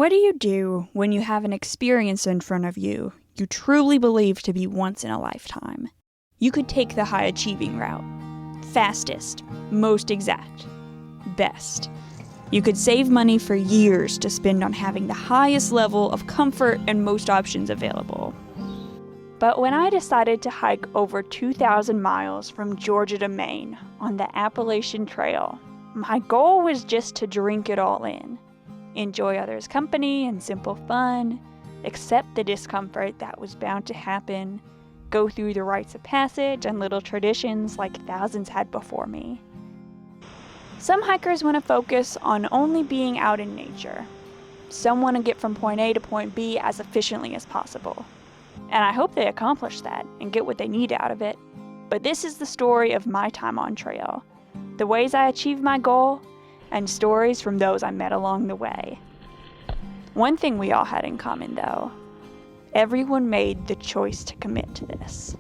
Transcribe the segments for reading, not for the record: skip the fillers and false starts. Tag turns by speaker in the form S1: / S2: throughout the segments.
S1: What do you do when you have an experience in front of you you truly believe to be once in a lifetime? You could take the high-achieving route. Fastest, most exact, best. You could save money for years to spend on having the highest level of comfort and most options available. But when I decided to hike over 2,000 miles from Georgia to Maine on the Appalachian Trail, my goal was just to drink it all in. Enjoy others' company and simple fun, accept the discomfort that was bound to happen, go through the rites of passage and little traditions like thousands had before me. Some hikers want to focus on only being out in nature. Some want to get from point A to point B as efficiently as possible. And I hope they accomplish that and get what they need out of it. But this is the story of my time on trail, the ways I achieved my goal, and stories from those I met along the way. One thing we all had in common, though: everyone made the choice to commit to this.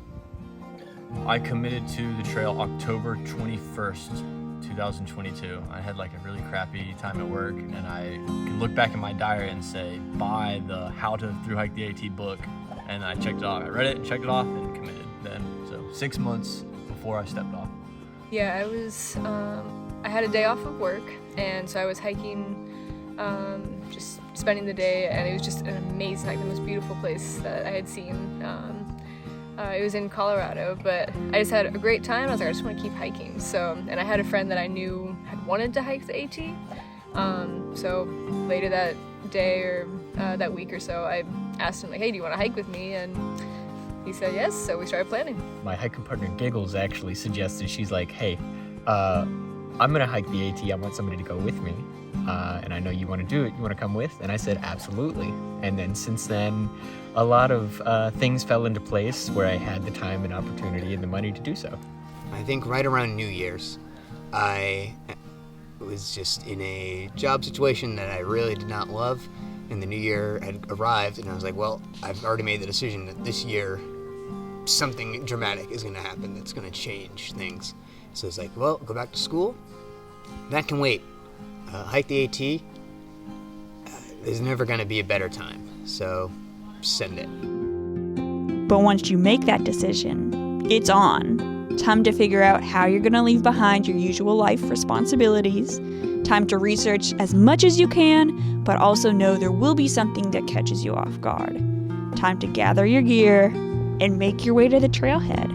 S2: I committed to the trail October 21st, 2022. I had like a really crappy time at work, and I can look back in my diary and say, buy the How to Thru Hike the AT book, and I checked it off. I read it, checked it off, and committed then. So 6 months before I stepped off.
S3: Yeah, I had a day off of work, and so I was hiking, just spending the day, and it was just an amazing hike, the most beautiful place that I had seen. It was in Colorado, but I just had a great time. I was like, I just want to keep hiking. So, and I had a friend that I knew had wanted to hike the AT. So later that day or that week or so, I asked him, like, hey, do you want to hike with me? And he said yes, so we started planning.
S4: My hiking partner Giggles actually suggested, she's like, hey, I'm gonna hike the AT, I want somebody to go with me, and I know you want to do it, you want to come with? And I said absolutely. And then since then, a lot of things fell into place where I had the time and opportunity and the money to do so.
S5: I think right around New Year's, I was just in a job situation that I really did not love, and the new year had arrived, and I was like, well, I've already made the decision that this year something dramatic is going to happen that's going to change things. So it's like, well, go back to school, that can wait. Hike the AT, there's never going to be a better time, so send it.
S1: But once you make that decision, it's on. Time to figure out how you're going to leave behind your usual life responsibilities. Time to research as much as you can, but also know there will be something that catches you off guard. Time to gather your gear and make your way to the trailhead.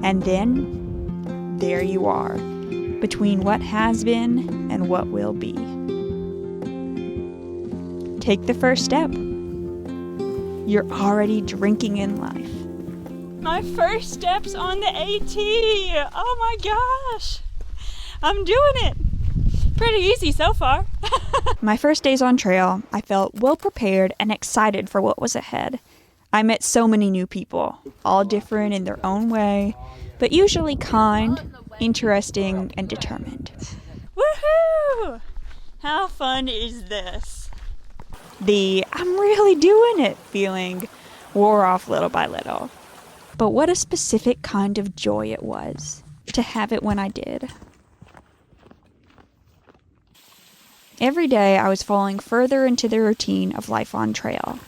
S1: And then, there you are, between what has been and what will be. Take the first step. You're already drinking in life. My first steps on the AT! Oh my gosh! I'm doing it! Pretty easy so far. My first days on trail, I felt well prepared and excited for what was ahead. I met so many new people, all different in their own way, but usually kind, interesting, and determined. Woohoo! How fun is this? The I'm really doing it feeling wore off little by little. But what a specific kind of joy it was to have it when I did. Every day I was falling further into the routine of life on trail.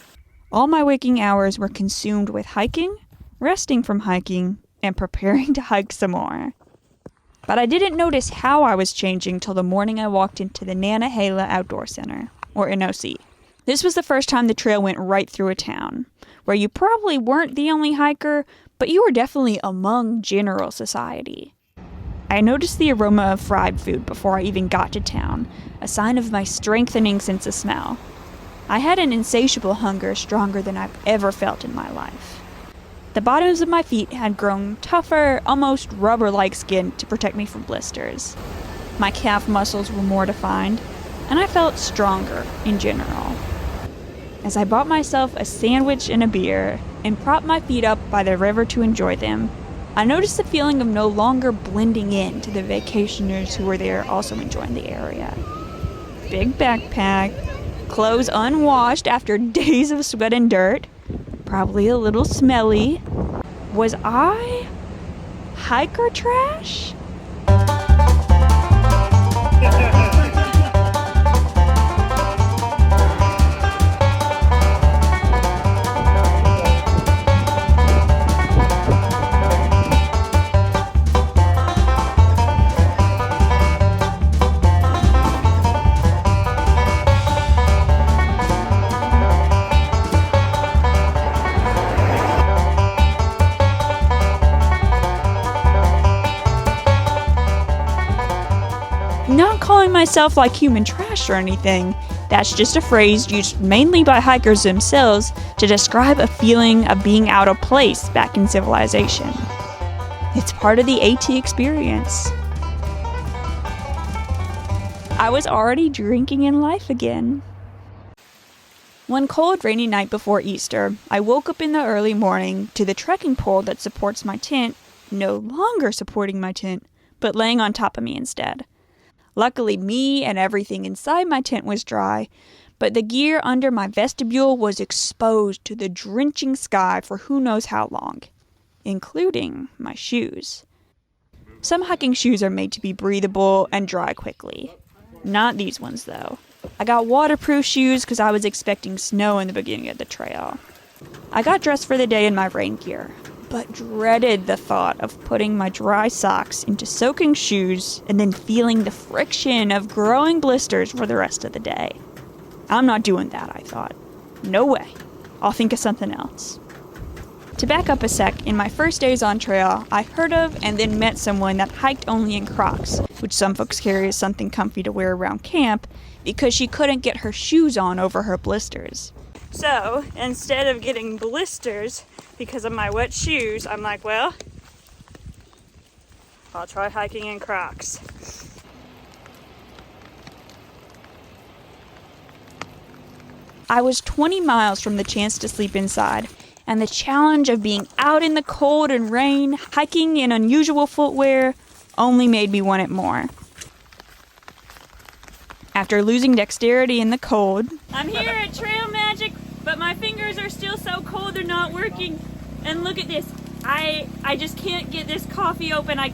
S1: All my waking hours were consumed with hiking, resting from hiking, and preparing to hike some more. But I didn't notice how I was changing till the morning I walked into the Nantahala Outdoor Center, or NOC. This was the first time the trail went right through a town, where you probably weren't the only hiker, but you were definitely among general society. I noticed the aroma of fried food before I even got to town, a sign of my strengthening sense of smell. I had an insatiable hunger stronger than I've ever felt in my life. The bottoms of my feet had grown tougher, almost rubber-like skin to protect me from blisters. My calf muscles were more defined, and I felt stronger in general. As I bought myself a sandwich and a beer and propped my feet up by the river to enjoy them, I noticed the feeling of no longer blending in to the vacationers who were there also enjoying the area. Big backpack, clothes unwashed after days of sweat and dirt, probably a little smelly. Was I hiker trash? myself like human trash or anything. That's just a phrase used mainly by hikers themselves to describe a feeling of being out of place back in civilization. It's part of the AT experience. I was already drinking in life again. One cold, rainy night before Easter, I woke up in the early morning to the trekking pole that supports my tent no longer supporting my tent, but laying on top of me instead. Luckily, me and everything inside my tent was dry, but the gear under my vestibule was exposed to the drenching sky for who knows how long, including my shoes. Some hiking shoes are made to be breathable and dry quickly. Not these ones, though. I got waterproof shoes because I was expecting snow in the beginning of the trail. I got dressed for the day in my rain gear, but dreaded the thought of putting my dry socks into soaking shoes and then feeling the friction of growing blisters for the rest of the day. I'm not doing that, I thought. No way. I'll think of something else. To back up a sec, in my first days on trail, I heard of and then met someone that hiked only in Crocs, which some folks carry as something comfy to wear around camp, because she couldn't get her shoes on over her blisters. So, instead of getting blisters because of my wet shoes, I'm like, well, I'll try hiking in Crocs. I was 20 miles from the chance to sleep inside, and the challenge of being out in the cold and rain, hiking in unusual footwear, only made me want it more. After losing dexterity in the cold, I'm here at Trail Magic, but my fingers are still so cold they're not working. And look at this. I just can't get this coffee open. I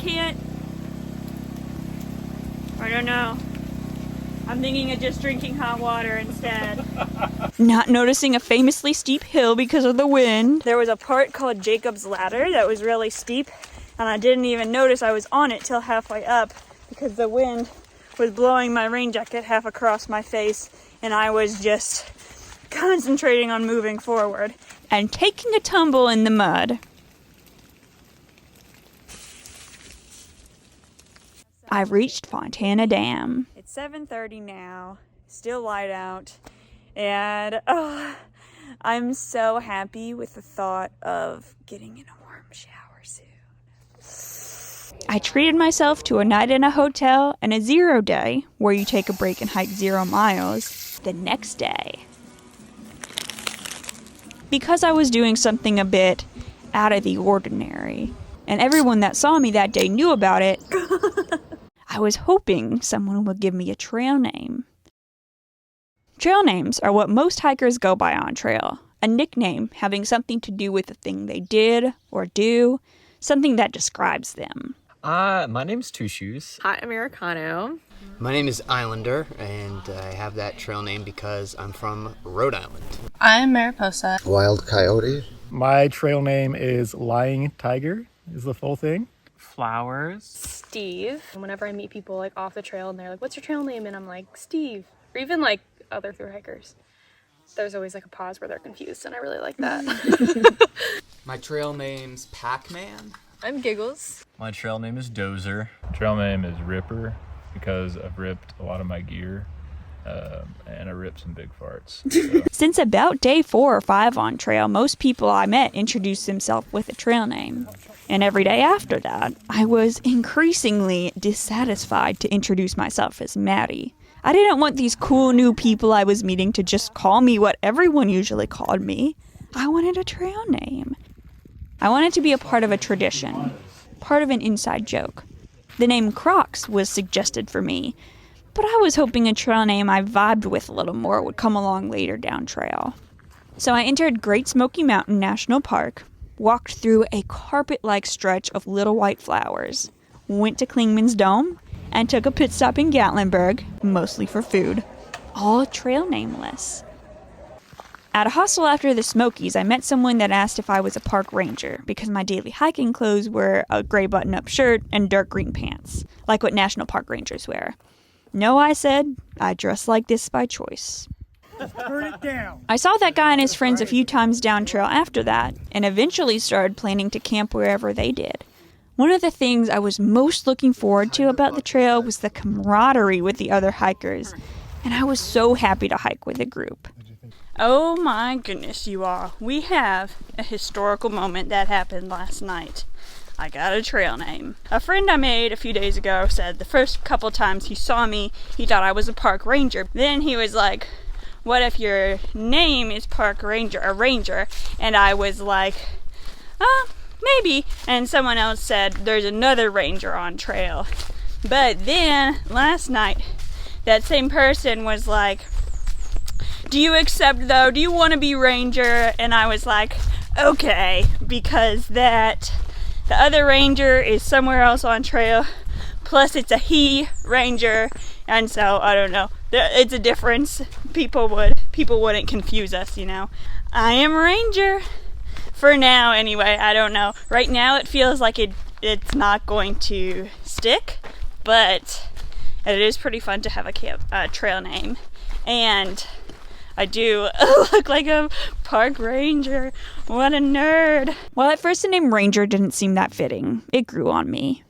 S1: don't know. I'm thinking of just drinking hot water instead. Not noticing a famously steep hill because of the wind. There was a part called Jacob's Ladder that was really steep, and I didn't even notice I was on it till halfway up because the wind was blowing my rain jacket half across my face, and I was just concentrating on moving forward and taking a tumble in the mud. I've reached Fontana Dam. It's 7:30 now, still light out, and I'm so happy with the thought of getting in a warm shower soon. I treated myself to a night in a hotel and a 0 day, where you take a break and hike 0 miles, the next day. Because I was doing something a bit out of the ordinary, and everyone that saw me that day knew about it, I was hoping someone would give me a trail name. Trail names are what most hikers go by on trail, a nickname having something to do with the thing they did or do, something that describes them.
S4: My name's Two Shoes.
S3: Hot Americano.
S5: My name is Islander, and I have that trail name because I'm from Rhode Island.
S6: I'm Mariposa.
S7: Wild Coyote.
S8: My trail name is Lying Tiger, is the full thing.
S4: Flowers.
S3: Steve. And whenever I meet people like off the trail and they're like, what's your trail name? And I'm like, Steve. Or even like other thru hikers. There's always like a pause where they're confused, and I really like that.
S9: My trail name's Pac-Man.
S3: I'm Giggles.
S2: My trail name is Dozer.
S10: Trail name is Ripper because I've ripped a lot of my gear and I ripped some big farts. So.
S1: Since about day 4 or 5 on trail, most people I met introduced themselves with a trail name. And every day after that, I was increasingly dissatisfied to introduce myself as Maddie. I didn't want these cool new people I was meeting to just call me what everyone usually called me. I wanted a trail name. I wanted to be a part of a tradition, part of an inside joke. The name Crocs was suggested for me, but I was hoping a trail name I vibed with a little more would come along later down trail. So I entered Great Smoky Mountain National Park, walked through a carpet-like stretch of little white flowers, went to Klingman's Dome, and took a pit stop in Gatlinburg, mostly for food. All trail nameless. At a hostel after the Smokies, I met someone that asked if I was a park ranger because my daily hiking clothes were a gray button-up shirt and dark green pants, like what national park rangers wear. No, I said, I dress like this by choice.
S8: Turn it down.
S1: I saw that guy and his friends a few times down trail after that, and eventually started planning to camp wherever they did. One of the things I was most looking forward to about the trail was the camaraderie with the other hikers, and I was so happy to hike with a group. Oh my goodness, you all. We have a historical moment that happened last night. I got a trail name. A friend I made a few days ago said the first couple times he saw me, he thought I was a park ranger. Then he was like, what if your name is park ranger, a ranger? And I was like, maybe. And someone else said, there's another ranger on trail. But then last night, that same person was like, do you accept though? Do you want to be ranger? And I was like, okay, because the other ranger is somewhere else on trail, plus it's a he ranger, and so I don't know. It's a difference. People wouldn't confuse us, you know. I am ranger for now, anyway. I don't know. Right now, it feels like it's not going to stick, but it is pretty fun to have a trail name, and I do look like a park ranger. What a nerd. Well, at first the name Ranger didn't seem that fitting. It grew on me.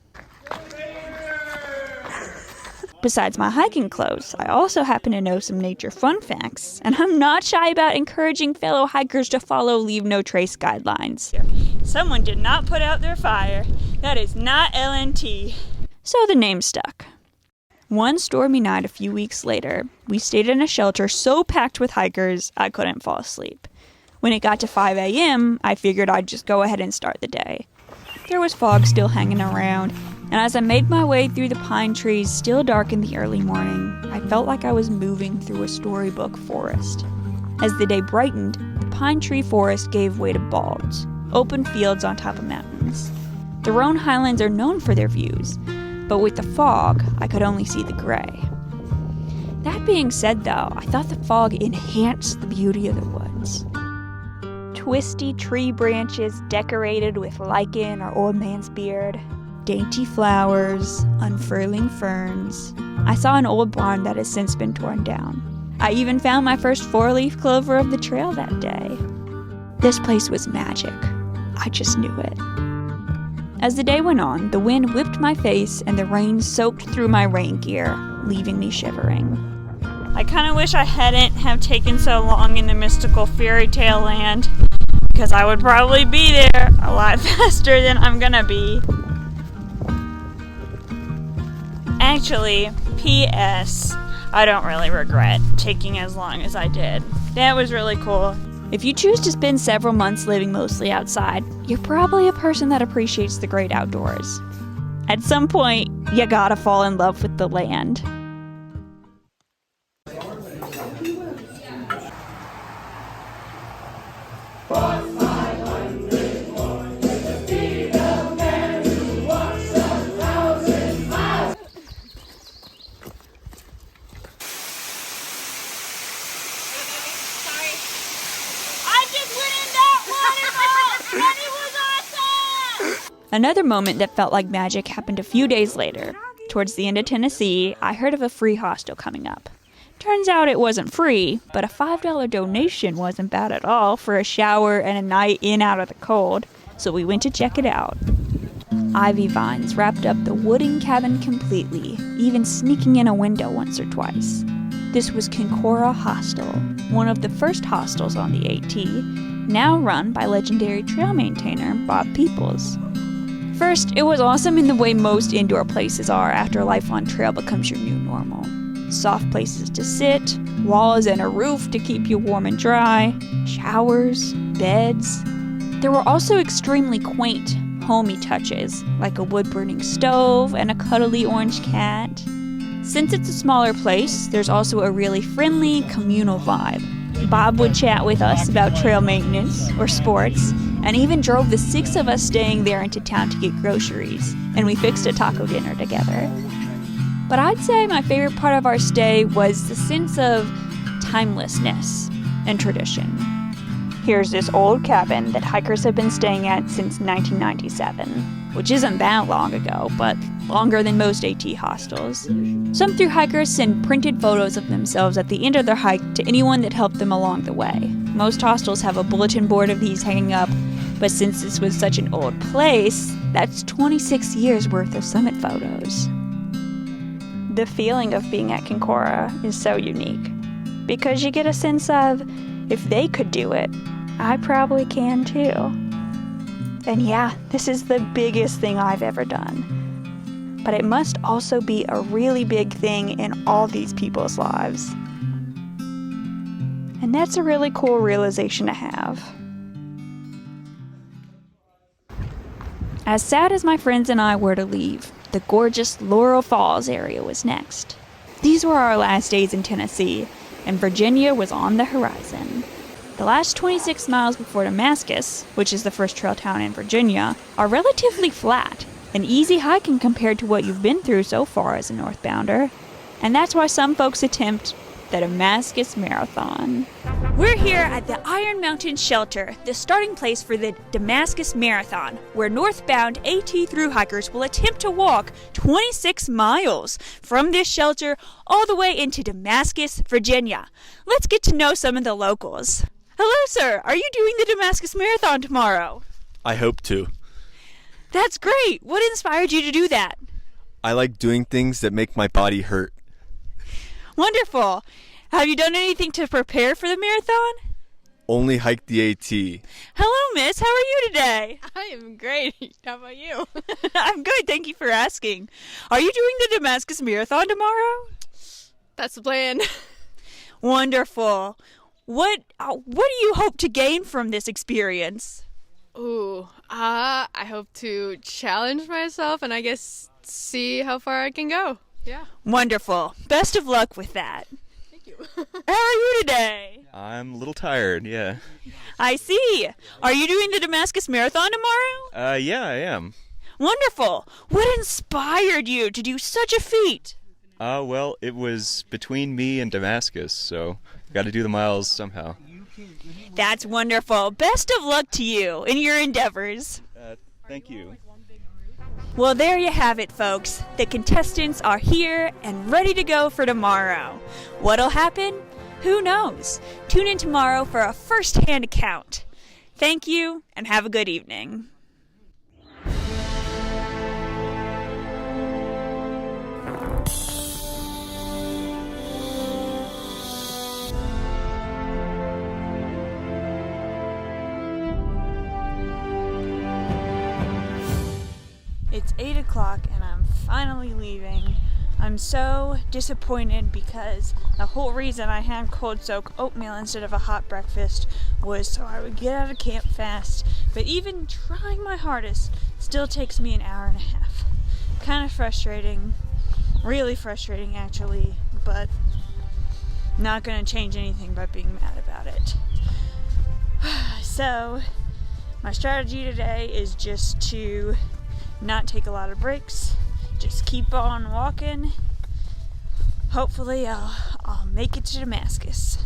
S1: Besides my hiking clothes, I also happen to know some nature fun facts, and I'm not shy about encouraging fellow hikers to follow Leave No Trace guidelines. Someone did not put out their fire. That is not LNT. So the name stuck. One stormy night a few weeks later, we stayed in a shelter so packed with hikers I couldn't fall asleep. When it got to 5 a.m., I figured I'd just go ahead and start the day. There was fog still hanging around, and as I made my way through the pine trees still dark in the early morning, I felt like I was moving through a storybook forest. As the day brightened, the pine tree forest gave way to bogs, open fields on top of mountains. The Roan Highlands are known for their views, but with the fog, I could only see the gray. That being said, though, I thought the fog enhanced the beauty of the woods. Twisty tree branches decorated with lichen or old man's beard, dainty flowers, unfurling ferns. I saw an old barn that has since been torn down. I even found my first 4-leaf clover of the trail that day. This place was magic. I just knew it. As the day went on, the wind whipped my face and the rain soaked through my rain gear, leaving me shivering. I kind of wish I hadn't have taken so long in the mystical fairy tale land, because I would probably be there a lot faster than I'm gonna be. Actually, P.S. I don't really regret taking as long as I did. That was really cool. If you choose to spend several months living mostly outside, you're probably a person that appreciates the great outdoors. At some point, you gotta fall in love with the land. Another moment that felt like magic happened a few days later. Towards the end of Tennessee, I heard of a free hostel coming up. Turns out it wasn't free, but a $5 donation wasn't bad at all for a shower and a night in out of the cold, so we went to check it out. Ivy vines wrapped up the wooden cabin completely, even sneaking in a window once or twice. This was Kincora Hostel, one of the first hostels on the AT, now run by legendary trail maintainer Bob Peoples. First, it was awesome in the way most indoor places are after life on trail becomes your new normal. Soft places to sit, walls and a roof to keep you warm and dry, showers, beds. There were also extremely quaint, homey touches, like a wood-burning stove and a cuddly orange cat. Since it's a smaller place, there's also a really friendly, communal vibe. Bob would chat with us about trail maintenance or sports, and even drove the 6 of us staying there into town to get groceries, and we fixed a taco dinner together. But I'd say my favorite part of our stay was the sense of timelessness and tradition. Here's this old cabin that hikers have been staying at since 1997, which isn't that long ago, but longer than most AT hostels. Some thru hikers send printed photos of themselves at the end of their hike to anyone that helped them along the way. Most hostels have a bulletin board of these hanging up, but since this was such an old place, That's 26 years worth of summit photos. The feeling of being at Kincora is so unique because you get a sense of, if they could do it, I probably can too. And yeah, this is the biggest thing I've ever done. But it must also be a really big thing in all these people's lives. And that's a really cool realization to have. As sad as my friends and I were to leave, the gorgeous Laurel Falls area was next. These were our last days in Tennessee, and Virginia was on the horizon. The last 26 miles before Damascus, which is the first trail town in Virginia, are relatively flat and easy hiking compared to what you've been through so far as a northbounder. And that's why some folks attempt the Damascus Marathon. We're here at the Iron Mountain Shelter, the starting place for the Damascus Marathon, where northbound AT thru hikers will attempt to walk 26 miles from this shelter all the way into Damascus, Virginia. Let's get to know some of the locals. Hello, sir. Are you doing the Damascus Marathon tomorrow?
S6: I hope to.
S1: That's great. What inspired you to do that?
S6: I like doing things that make my body hurt.
S1: Wonderful. Have you done anything to prepare for the marathon?
S6: Only hike the AT.
S1: Hello, miss. How are you today?
S7: I am great. How about you?
S1: I'm good. Thank you for asking. Are you doing the Damascus Marathon tomorrow?
S7: That's the plan.
S1: Wonderful. What do you hope to gain from this experience?
S7: I hope to challenge myself and I guess see how far I can go. Yeah.
S1: Wonderful. Best of luck with that.
S7: Thank you.
S1: How are you today?
S6: I'm a little tired, yeah.
S1: I see. Are you doing the Damascus Marathon tomorrow?
S6: Yeah, I am.
S1: Wonderful. What inspired you to do such a feat?
S6: Well, it was between me and Damascus, so got to do the miles somehow.
S1: That's wonderful. Best of luck to you in your endeavors.
S6: Thank you.
S1: Well, there you have it, folks. The contestants are here and ready to go for tomorrow. What'll happen? Who knows? Tune in tomorrow for a first-hand account. Thank you, and have a good evening. It's 8 o'clock and I'm finally leaving. I'm so disappointed because the whole reason I had cold soak oatmeal instead of a hot breakfast was so I would get out of camp fast. But even trying my hardest still takes me an hour and a half. Kind of frustrating. Really frustrating actually, but not gonna change anything by being mad about it. So, my strategy today is just to not take a lot of breaks, just keep on walking. Hopefully I'll make it to Damascus.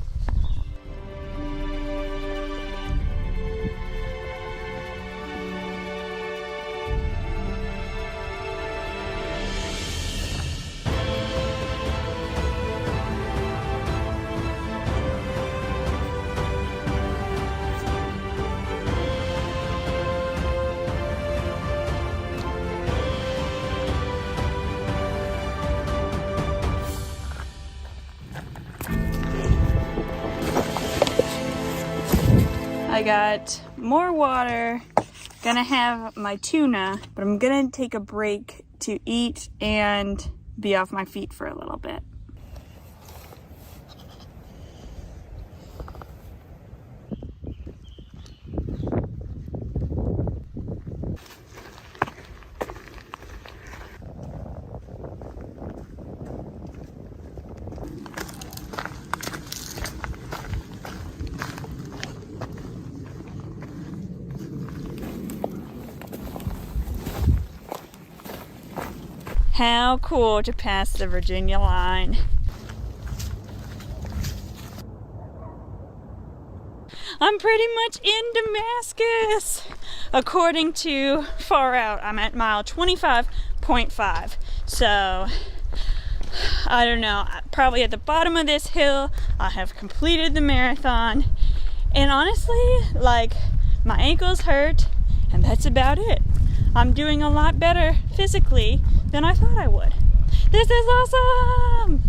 S1: I got more water, gonna have my tuna, but I'm gonna take a break to eat and be off my feet for a little bit. How cool to pass the Virginia line. I'm pretty much in Damascus. According to Far Out, I'm at mile 25.5. So, I don't know, probably at the bottom of this hill, I have completed the marathon. And honestly, like, my ankles hurt, and that's about it. I'm doing a lot better physically than I thought I would. This is awesome!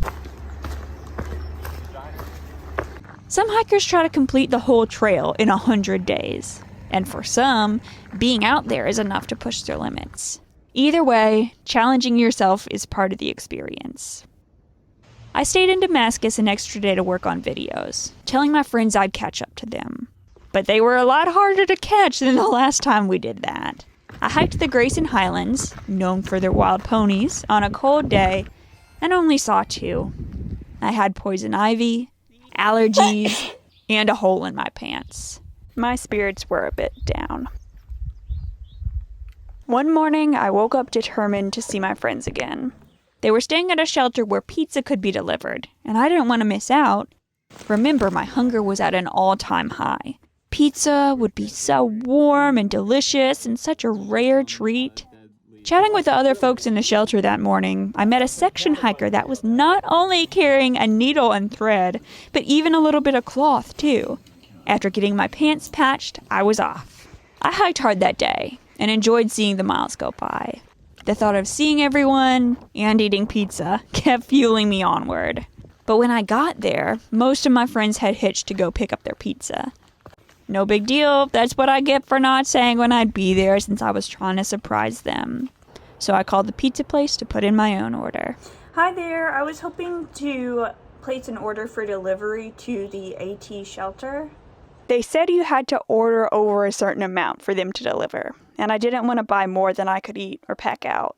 S1: Some hikers try to complete the whole trail in 100 days. And for some, being out there is enough to push their limits. Either way, challenging yourself is part of the experience. I stayed in Damascus an extra day to work on videos, telling my friends I'd catch up to them. But they were a lot harder to catch than the last time we did that. I hiked the Grayson Highlands, known for their wild ponies, on a cold day, and only saw 2. I had poison ivy, allergies, and a hole in my pants. My spirits were a bit down. One morning, I woke up determined to see my friends again. They were staying at a shelter where pizza could be delivered, and I didn't want to miss out. Remember, my hunger was at an all-time high. Pizza would be so warm and delicious and such a rare treat. Chatting with the other folks in the shelter that morning, I met a section hiker that was not only carrying a needle and thread, but even a little bit of cloth, too. After getting my pants patched, I was off. I hiked hard that day and enjoyed seeing the miles go by. The thought of seeing everyone and eating pizza kept fueling me onward. But when I got there, most of my friends had hitched to go pick up their pizza. No big deal, that's what I get for not saying when I'd be there since I was trying to surprise them. So I called the pizza place to put in my own order. Hi there, I was hoping to place an order for delivery to the AT shelter. They said you had to order over a certain amount for them to deliver, and I didn't want to buy more than I could eat or pack out.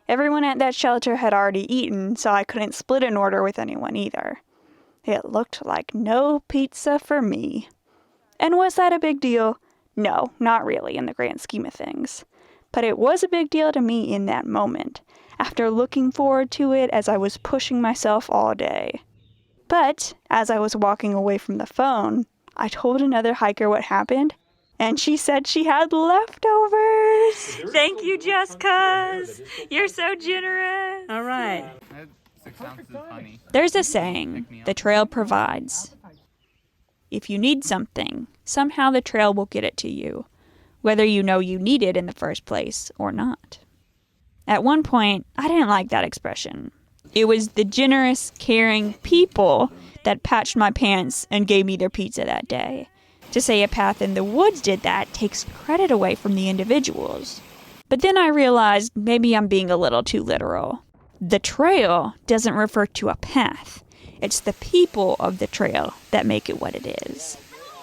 S1: Everyone at that shelter had already eaten, so I couldn't split an order with anyone either. It looked like no pizza for me. And was that a big deal? No, not really in the grand scheme of things. But it was a big deal to me in that moment, after looking forward to it as I was pushing myself all day. But, as I was walking away from the phone, I told another hiker what happened, and she said she had leftovers. Thank you, just 'cause. You're so generous.
S11: All right.
S1: There's a saying, the trail provides. If you need something, somehow the trail will get it to you, whether you know you need it in the first place or not. At one point, I didn't like that expression. It was the generous, caring people that patched my pants and gave me their pizza that day. To say a path in the woods did that takes credit away from the individuals. But then I realized maybe I'm being a little too literal. The trail doesn't refer to a path. It's the people of the trail that make it what it is.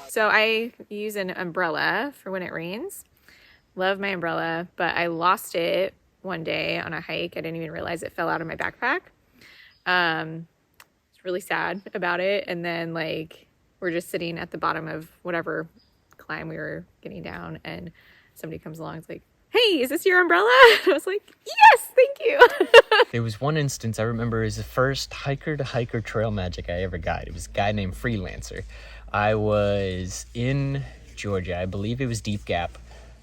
S12: So I use an umbrella for when it rains. Love my umbrella, but I lost it one day on a hike. I didn't even realize it fell out of my backpack. It's really sad about it. And then we're just sitting at the bottom of whatever climb we were getting down, and somebody comes along. It's like, "Hey, is this your umbrella?" I was like, "Yes, thank you."
S4: There was one instance I remember is the first hiker-to-hiker trail magic I ever got. It was a guy named Freelancer. I was in Georgia. I believe it was Deep Gap,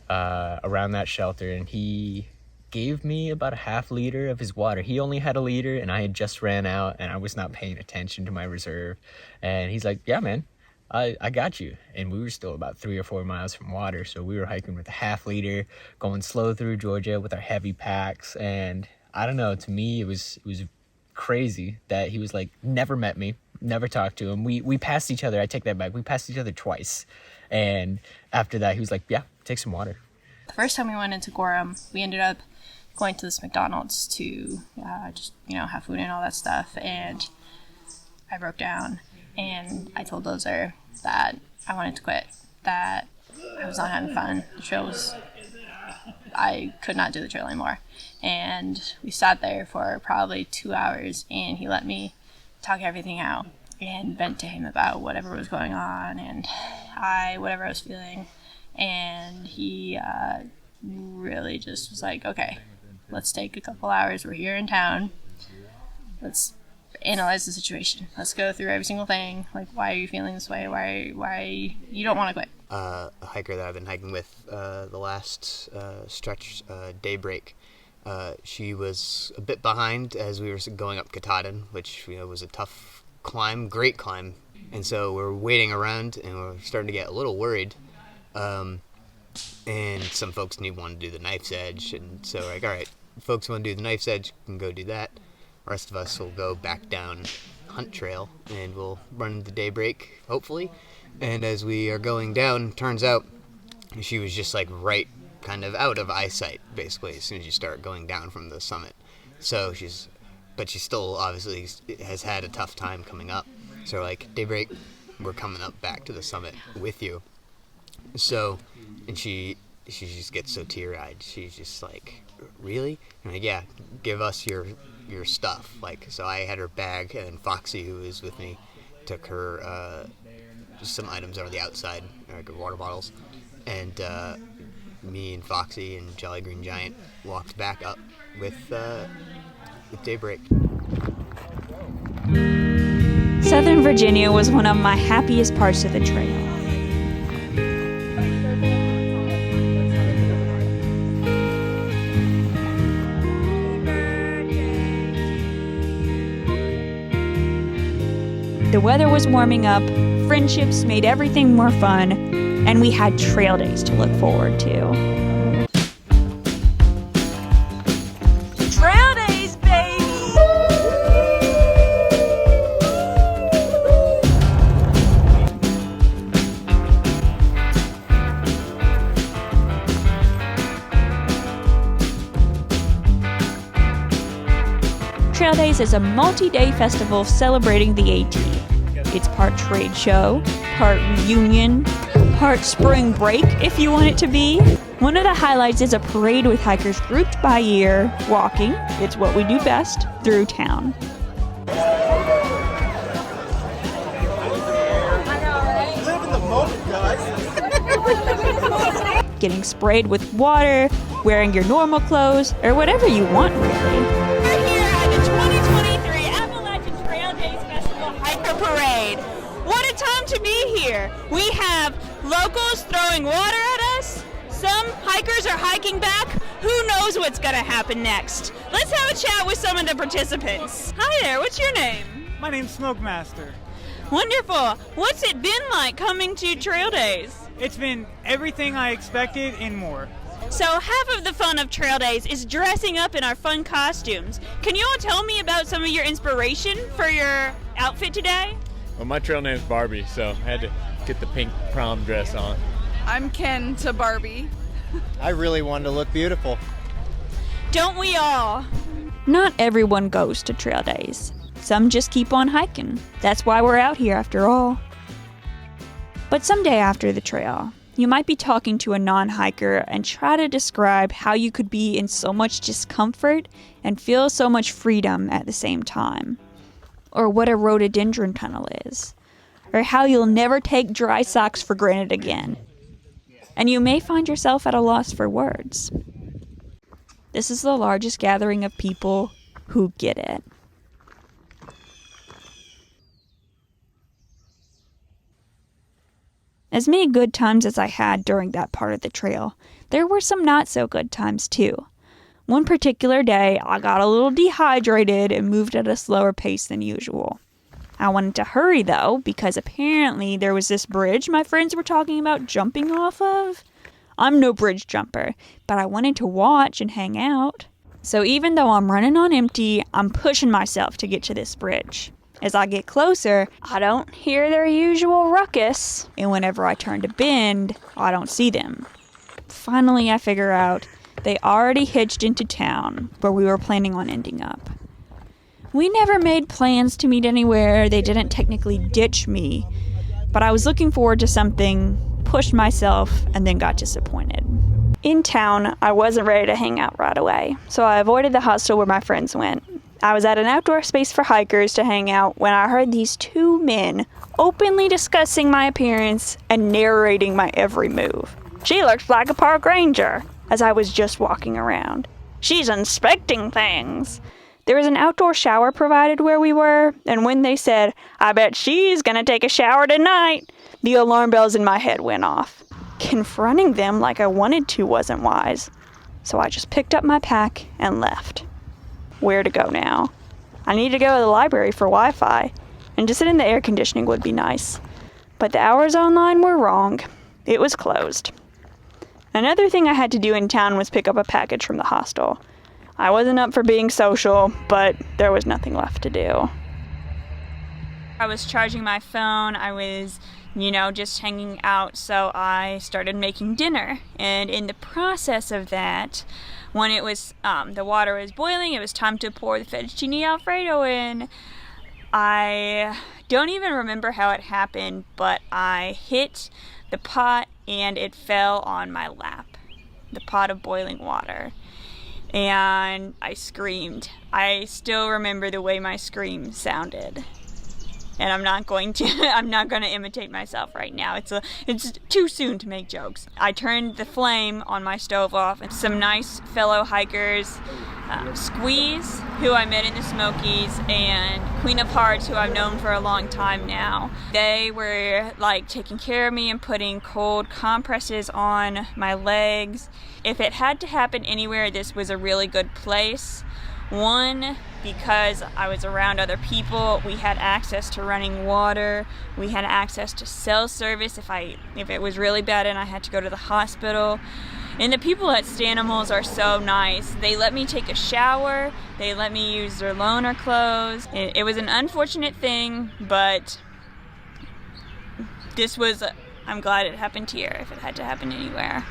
S4: around that shelter, and he gave me about a half liter of his water. He only had a liter, and I had just ran out, and I was not paying attention to my reserve. And he's like, "Yeah, man, I got you." And we were still about 3 or 4 miles from water, so we were hiking with a half liter, going slow through Georgia with our heavy packs. And I don't know, to me it was crazy that he was like, never met me, never talked to him. We passed each other. I take that back. We passed each other twice. And after that, he was like, "Yeah, take some water."
S11: The first time we went into Gorham, we ended up going to this McDonald's to just have food and all that stuff, and I broke down and I told Lozer that I wanted to quit, that I was not having fun. The trail was, I could not do the trail anymore. And we sat there for probably 2 hours, and he let me talk everything out and vent to him about whatever was going on and whatever I was feeling. And he really just was like, "Okay, let's take a couple hours. We're here in town. Let's analyze the situation. Let's go through every single thing. Like, why are you feeling this way? Why you don't want to quit?"
S5: A hiker that I've been hiking with the last stretch, Daybreak, she was a bit behind as we were going up Katahdin, which was a tough climb, great climb. And so we're waiting around, and we're starting to get a little worried. And some folks want to do the knife's edge, and so like, all right, folks want to do the knife's edge, can go do that. The rest of us will go back down Hunt Trail, and we'll run into daybreak, hopefully. And as we are going down, turns out she was just like right kind of out of eyesight, basically, as soon as you start going down from the summit. So she still obviously has had a tough time coming up. So like, daybreak, we're coming up back to the summit with you. So, and she just gets so teary-eyed. She's just like, really? And like, yeah, give us your stuff. Like, so I had her bag, and then Foxy, who was with me, took her just some items on the outside, like water bottles, and me and Foxy and Jolly Green Giant walked back up with daybreak.
S1: Southern Virginia was one of my happiest parts of the trail. The weather was warming up, friendships made everything more fun, and we had trail days to look forward to. Trail days, baby! Trail Days is a multi-day festival celebrating the AT. It's part trade show, part reunion, part spring break if you want it to be. One of the highlights is a parade with hikers grouped by year, walking, it's what we do best, through town. Getting sprayed with water, wearing your normal clothes, or whatever you want, really.
S13: We're here at the 2023 Appalachian Trail Days Festival Hiker Parade. What a time to be here! We have locals throwing water at us. Some hikers are hiking back. Who knows what's going to happen next? Let's have a chat with some of the participants. Hi there, what's your name?
S14: My name's Smokemaster.
S13: Wonderful. What's it been like coming to Trail Days?
S14: It's been everything I expected and more.
S13: So half of the fun of Trail Days is dressing up in our fun costumes. Can you all tell me about some of your inspiration for your outfit today?
S15: Well, my trail name's Barbie, so I had to get the pink prom dress on.
S16: I'm Ken to Barbie.
S17: I really wanted to look beautiful.
S13: Don't we all?
S1: Not everyone goes to Trail Days. Some just keep on hiking. That's why we're out here after all. But someday after the trail, you might be talking to a non-hiker and try to describe how you could be in so much discomfort and feel so much freedom at the same time. Or what a rhododendron tunnel is. Or how you'll never take dry socks for granted again. And you may find yourself at a loss for words. This is the largest gathering of people who get it. As many good times as I had during that part of the trail, there were some not so good times too. One particular day, I got a little dehydrated and moved at a slower pace than usual. I wanted to hurry though, because apparently there was this bridge my friends were talking about jumping off of. I'm no bridge jumper, but I wanted to watch and hang out. So even though I'm running on empty, I'm pushing myself to get to this bridge. As I get closer, I don't hear their usual ruckus, and whenever I turn to bend, I don't see them. Finally, I figure out they already hitched into town, where we were planning on ending up. We never made plans to meet anywhere. They didn't technically ditch me, but I was looking forward to something, pushed myself, and then got disappointed. In town, I wasn't ready to hang out right away, so I avoided the hostel where my friends went. I was at an outdoor space for hikers to hang out when I heard these two men openly discussing my appearance and narrating my every move. She looks like a park ranger, as I was just walking around. She's inspecting things. There was an outdoor shower provided where we were, and when they said, "I bet she's gonna take a shower tonight," the alarm bells in my head went off. Confronting them like I wanted to wasn't wise, so I just picked up my pack and left. Where to go now? I need to go to the library for Wi-Fi, and to sit in the air conditioning would be nice. But the hours online were wrong. It was closed. Another thing I had to do in town was pick up a package from the hostel. I wasn't up for being social, but there was nothing left to do. I was charging my phone, I was, just hanging out, so I started making dinner. And in the process of that, when it was, the water was boiling, it was time to pour the fettuccine Alfredo in. I don't even remember how it happened, but I hit the pot and it fell on my lap, the pot of boiling water. And I screamed. I still remember the way my scream sounded. And I'm not going to imitate myself right now. It's too soon to make jokes. I turned the flame on my stove off, and some nice fellow hikers, Squeeze, who I met in the Smokies, and Queen of Hearts, who I've known for a long time now. They were taking care of me and putting cold compresses on my legs. If it had to happen anywhere, this was a really good place. One, because I was around other people, we had access to running water, we had access to cell service if it was really bad and I had to go to the hospital. And the people at Stanimals are so nice. They let me take a shower, they let me use their loaner clothes. It was an unfortunate thing, but I'm glad it happened here if it had to happen anywhere.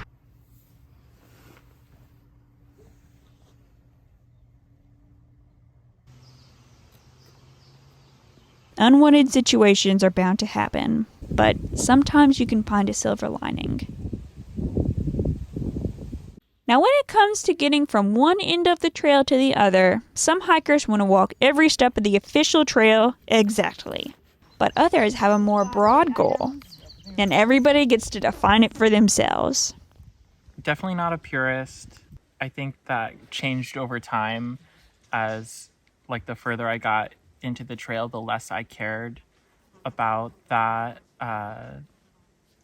S1: Unwanted situations are bound to happen, but sometimes you can find a silver lining. Now, when it comes to getting from one end of the trail to the other, some hikers want to walk every step of the official trail exactly, but others have a more broad goal, and everybody gets to define it for themselves.
S18: Definitely not a purist. I think that changed over time as, the further I got into the trail, the less I cared about that,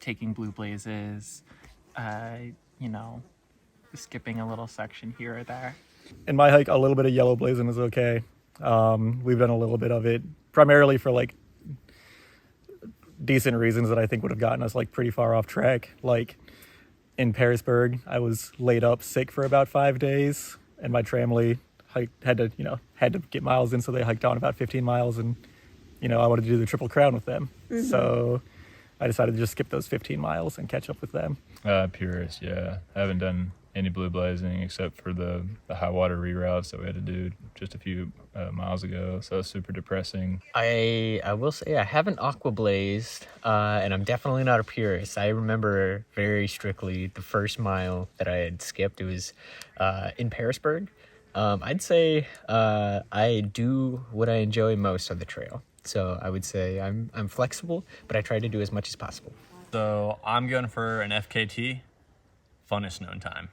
S18: taking blue blazes, skipping a little section here or there.
S8: In my hike, a little bit of yellow blazing is okay. We've done a little bit of it, primarily for decent reasons that I think would have gotten us pretty far off track. In Pearisburg, I was laid up sick for about 5 days, and my tramley had to get miles in, so they hiked on about 15 miles, and I wanted to do the Triple Crown with them. Mm-hmm. So I decided to just skip those 15 miles and catch up with them.
S10: Purist, yeah. I haven't done any blue blazing except for the high water reroutes that we had to do just a few miles ago, so it's super depressing.
S4: I will say I haven't aqua blazed, and I'm definitely not a purist. I remember very strictly the first mile that I had skipped. It was in Pearisburg. I'd say I do what I enjoy most on the trail. So I would say I'm flexible, but I try to do as much as possible.
S2: So I'm going for an FKT, funnest known time.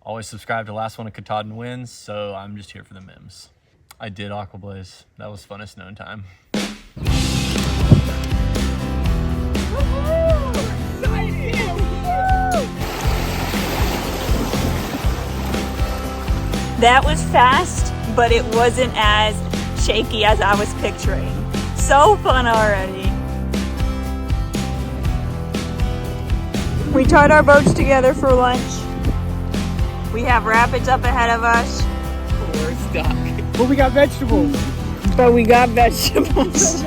S2: Always subscribe to Last One of Katahdin Wins, so I'm just here for the memes. I did Aquablaze. That was funnest known time.
S1: That was fast, but it wasn't as shaky as I was picturing. So fun already. We tied our boats together for lunch. We have rapids up ahead of us.
S17: We're stuck. But we got vegetables.
S1: We got vegetables.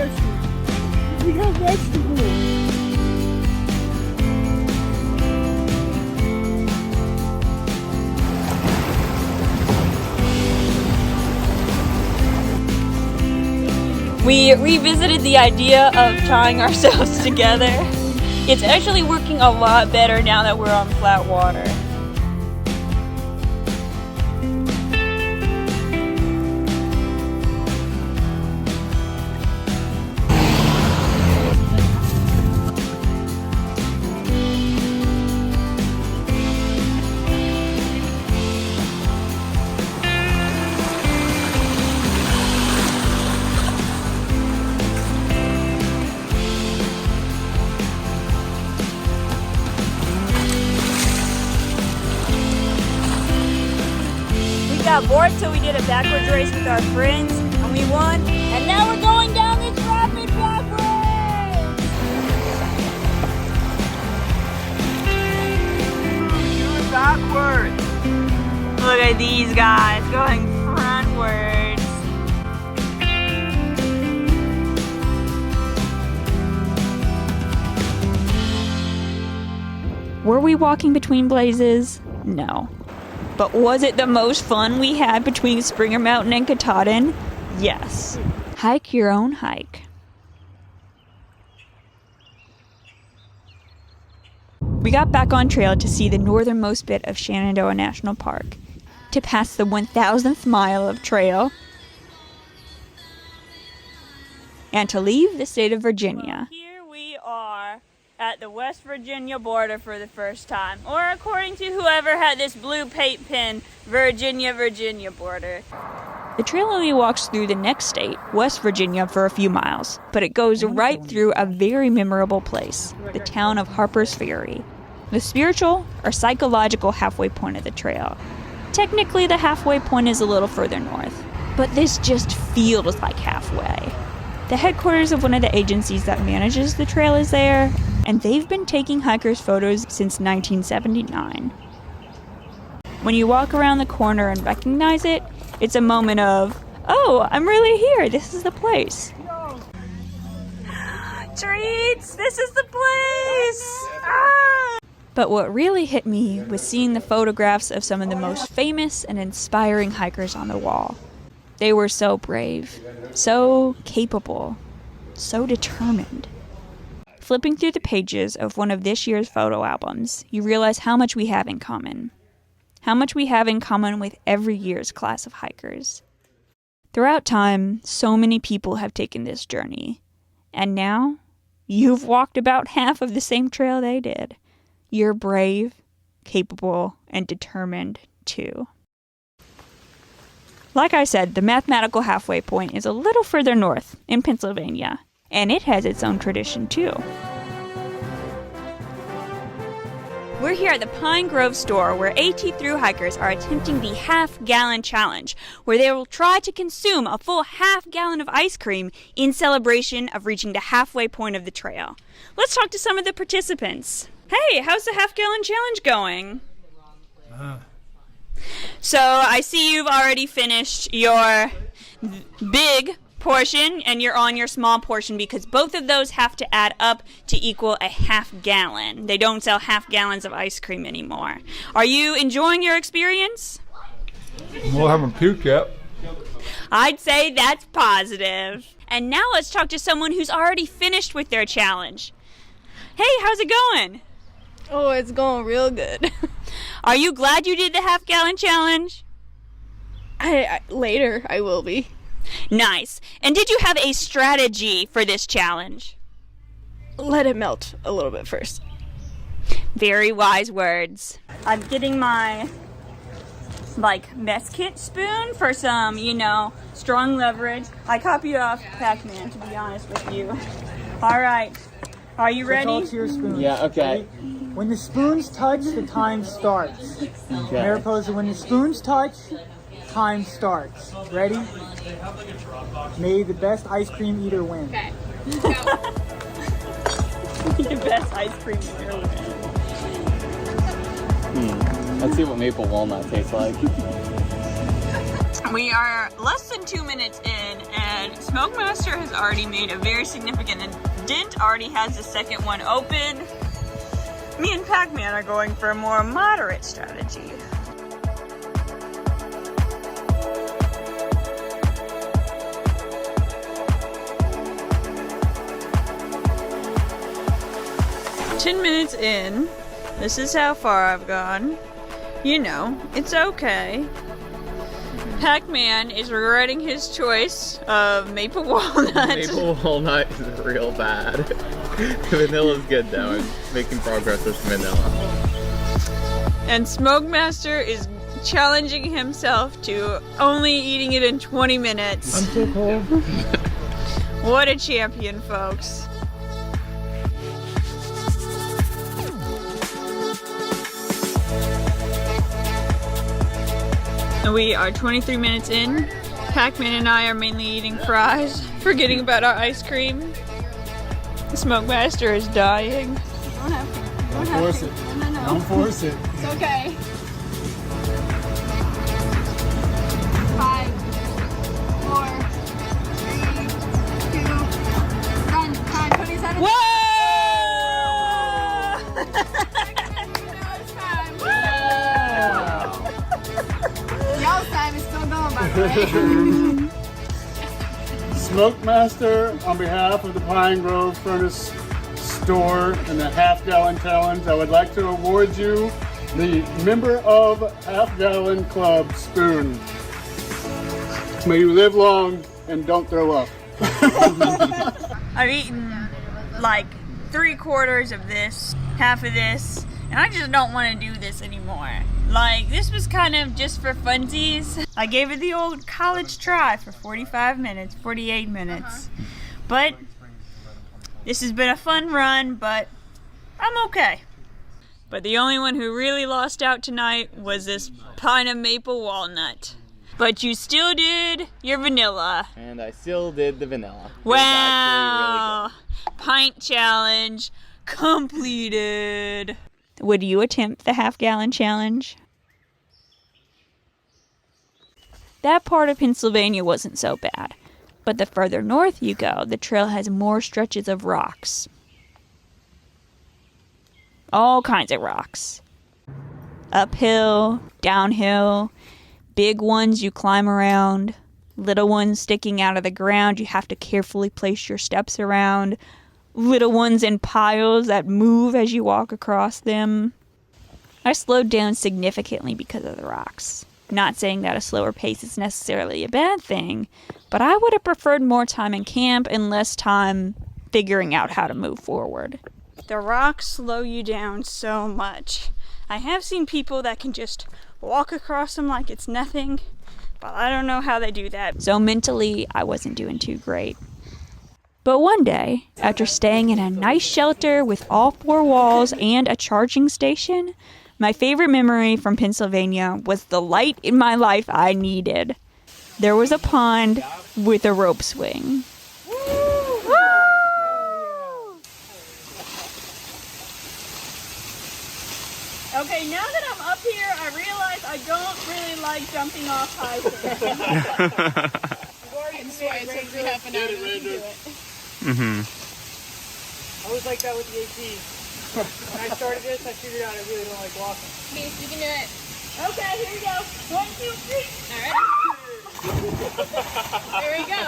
S1: We revisited the idea of tying ourselves together. It's actually working a lot better now that we're on flat water. Got bored, so we did a backwards race with our friends, and we won. And now we're going down this rapid backwards!
S13: at these guys going frontwards. Were we walking between blazes? No. But was it the most fun we had between Springer Mountain and Katahdin? Yes. Hike your own hike. We got back on trail to see the northernmost bit of Shenandoah National Park, to pass the 1,000th mile of trail, and to leave the state of Virginia. Here we are at the West Virginia border for the first time, or according to whoever had this blue paint pen, Virginia border. The trail only walks through the next state, West Virginia, for a few miles, but it goes right through a very memorable place, the town of Harper's Ferry, the spiritual or psychological halfway point of the trail. Technically, the halfway point is a little further north, but this just feels like halfway. The headquarters of one of the agencies that manages the trail is there, and they've been taking hikers' photos since 1979. When you walk around the corner and recognize it, it's a moment of, oh, I'm really here, this is the place. Treats, this is the place! Ah! But what really hit me was seeing the photographs of some of the most famous and inspiring hikers on the wall. They were so brave, so capable, so determined. Flipping through the pages of one of this year's photo albums, you realize how much we have in common. How much we have in common with every year's class of hikers. Throughout time, so many people have taken this journey. And now, you've walked about half of the same trail they did. You're brave, capable, and determined, too. Like I said, the mathematical halfway point is a little further north, in Pennsylvania, and it has its own tradition, too. We're here at the Pine Grove store where AT thru hikers are attempting the half-gallon challenge, where they will try to consume a full half-gallon of ice cream in celebration of reaching the halfway point of the trail. Let's talk to some of the participants. Hey, how's the half-gallon challenge going? So I see you've already finished your big portion and you're on your small portion because both of those have to add up to equal a half-gallon. They don't sell half-gallons of ice cream anymore. Are you enjoying your experience?
S19: Well, I haven't puked yet.
S13: I'd say that's positive. And now let's talk to someone who's already finished with their challenge. Hey, how's it going?
S7: Oh, it's going real good.
S13: Are you glad you did the half-gallon challenge?
S7: Later, I will be.
S13: Nice. And did you have a strategy for this challenge?
S7: Let it melt a little bit first.
S13: Very wise words. I'm getting my, mess kit spoon for some, strong leverage. I copied off Pac-Man, to be honest with you. All right. Are you ready?
S14: Talk to your spoons.
S4: Yeah, okay.
S14: When the spoons touch, the time starts.
S4: Okay.
S14: Mariposa, when the spoons touch, time starts. Ready? May the best ice cream eater win.
S7: Okay.
S13: The best ice cream eater win.
S4: Let's see what maple walnut tastes like.
S13: We are less than 2 minutes in, and Smokemaster has already made a very significant dent, already has the second one open. Me and Pac-Man are going for a more moderate strategy. "10 minutes in, this is how far I've gone. It's okay. Pac-Man is regretting his choice of maple walnut.
S4: Maple walnut is real bad. Vanilla's good though. I'm making progress with vanilla.
S13: And Smokemaster is challenging himself to only eating it in 20 minutes.
S14: I'm so cold.
S13: What a champion, folks. We are 23 minutes in. Pac-Man and I are mainly eating fries, forgetting about our ice cream. Smokemaster is dying.
S14: Don't force it.
S7: No.
S14: Don't force it.
S7: It's okay.
S16: Y'all's time is still going, by the way.
S20: Smokemaster, on behalf of the Pine Grove Furnace Store and the Half Gallon Challenge, I would like to award you the Member of Half Gallon Club spoon. May you live long and don't throw up.
S1: I've eaten like 3/4 of this, half of this, and I just don't want to do this anymore. Like, this was kind of just for funsies. I gave it the old college try for 45 minutes, 48 minutes. But this has been a fun run, but I'm okay. But the only one who really lost out tonight was this pint of maple walnut. But you still did your vanilla.
S21: And I still did the vanilla.
S1: Wow! Pint challenge completed. Would you attempt the half-gallon challenge? That part of Pennsylvania wasn't so bad. But the further north you go, the trail has more stretches of rocks. All kinds of rocks. Uphill, downhill, big ones you climb around, little ones sticking out of the ground you have to carefully place your steps around, little ones in piles that move as you walk across them. I slowed down significantly because of the rocks. Not saying that a slower pace is necessarily a bad thing, but I would have preferred more time in camp and less time figuring out how to move forward. The rocks slow you down so much. I have seen people that can just walk across them like it's nothing, but I don't know how they do that. So mentally, I wasn't doing too great. But one day, after staying in a nice shelter with all 4 walls and a charging station, my favorite memory from Pennsylvania was the light in my life I needed. There was a pond with a rope swing. Okay, now that I'm up here, I realize I don't really like jumping off high things.
S16: That's why it took me half an hour to do it.
S14: I was like that with the AT. When I started this, I figured out I really don't like walking.
S16: Okay, you can do it.
S1: Okay, here we go. 1, 2, 3.
S16: All right. There we go.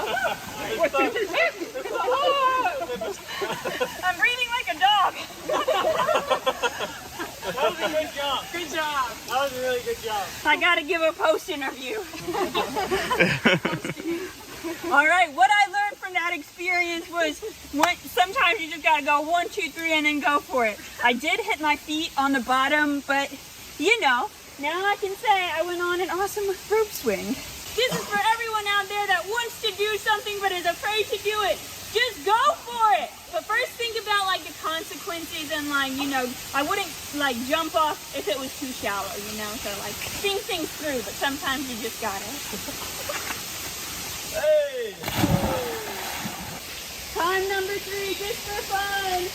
S1: I'm breathing like a dog.
S14: That was a good job.
S1: Good job.
S14: That was a really good job.
S1: I gotta give a post interview. All right, what I learned from that experience was sometimes you just gotta go 1, 2, 3 and then go for it. I did hit my feet on the bottom, but you know, now I can say I went on an awesome rope swing. This is for everyone out there that wants to do something but is afraid to do it. Just go for it. But first think about like the consequences and like, you know, I wouldn't like jump off if it was too shallow, you know, so like think things through, but sometimes you just gotta.
S20: Hey!
S1: Time number 3, just for fun.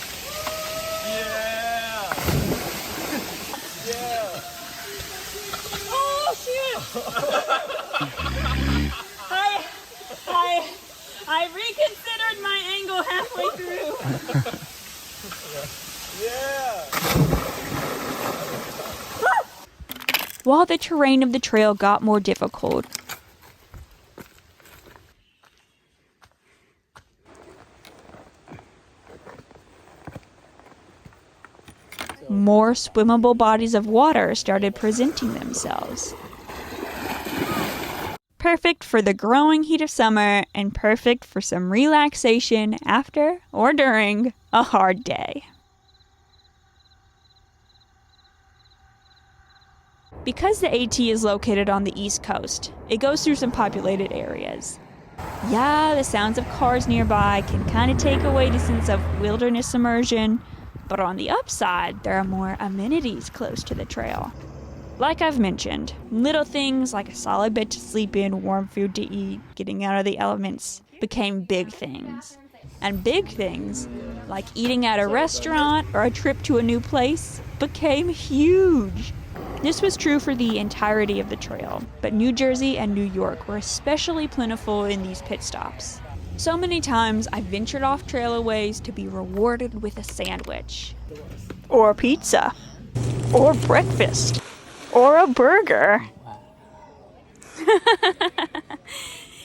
S20: Yeah! Yeah!
S1: Oh shoot! I reconsidered my angle halfway through.
S20: Yeah!
S1: While the terrain of the trail got more difficult, more swimmable bodies of water started presenting themselves. Perfect for the growing heat of summer and perfect for some relaxation after or during a hard day. Because the AT is located on the East Coast, it goes through some populated areas. Yeah, the sounds of cars nearby can kind of take away the sense of wilderness immersion, but on the upside, there are more amenities close to the trail. Like I've mentioned, little things like a solid bed to sleep in, warm food to eat, getting out of the elements, became big things. And big things, like eating at a restaurant or a trip to a new place, became huge. This was true for the entirety of the trail, but New Jersey and New York were especially plentiful in these pit stops. So many times I ventured off trailerways to be rewarded with a sandwich, or pizza, or breakfast, or a burger.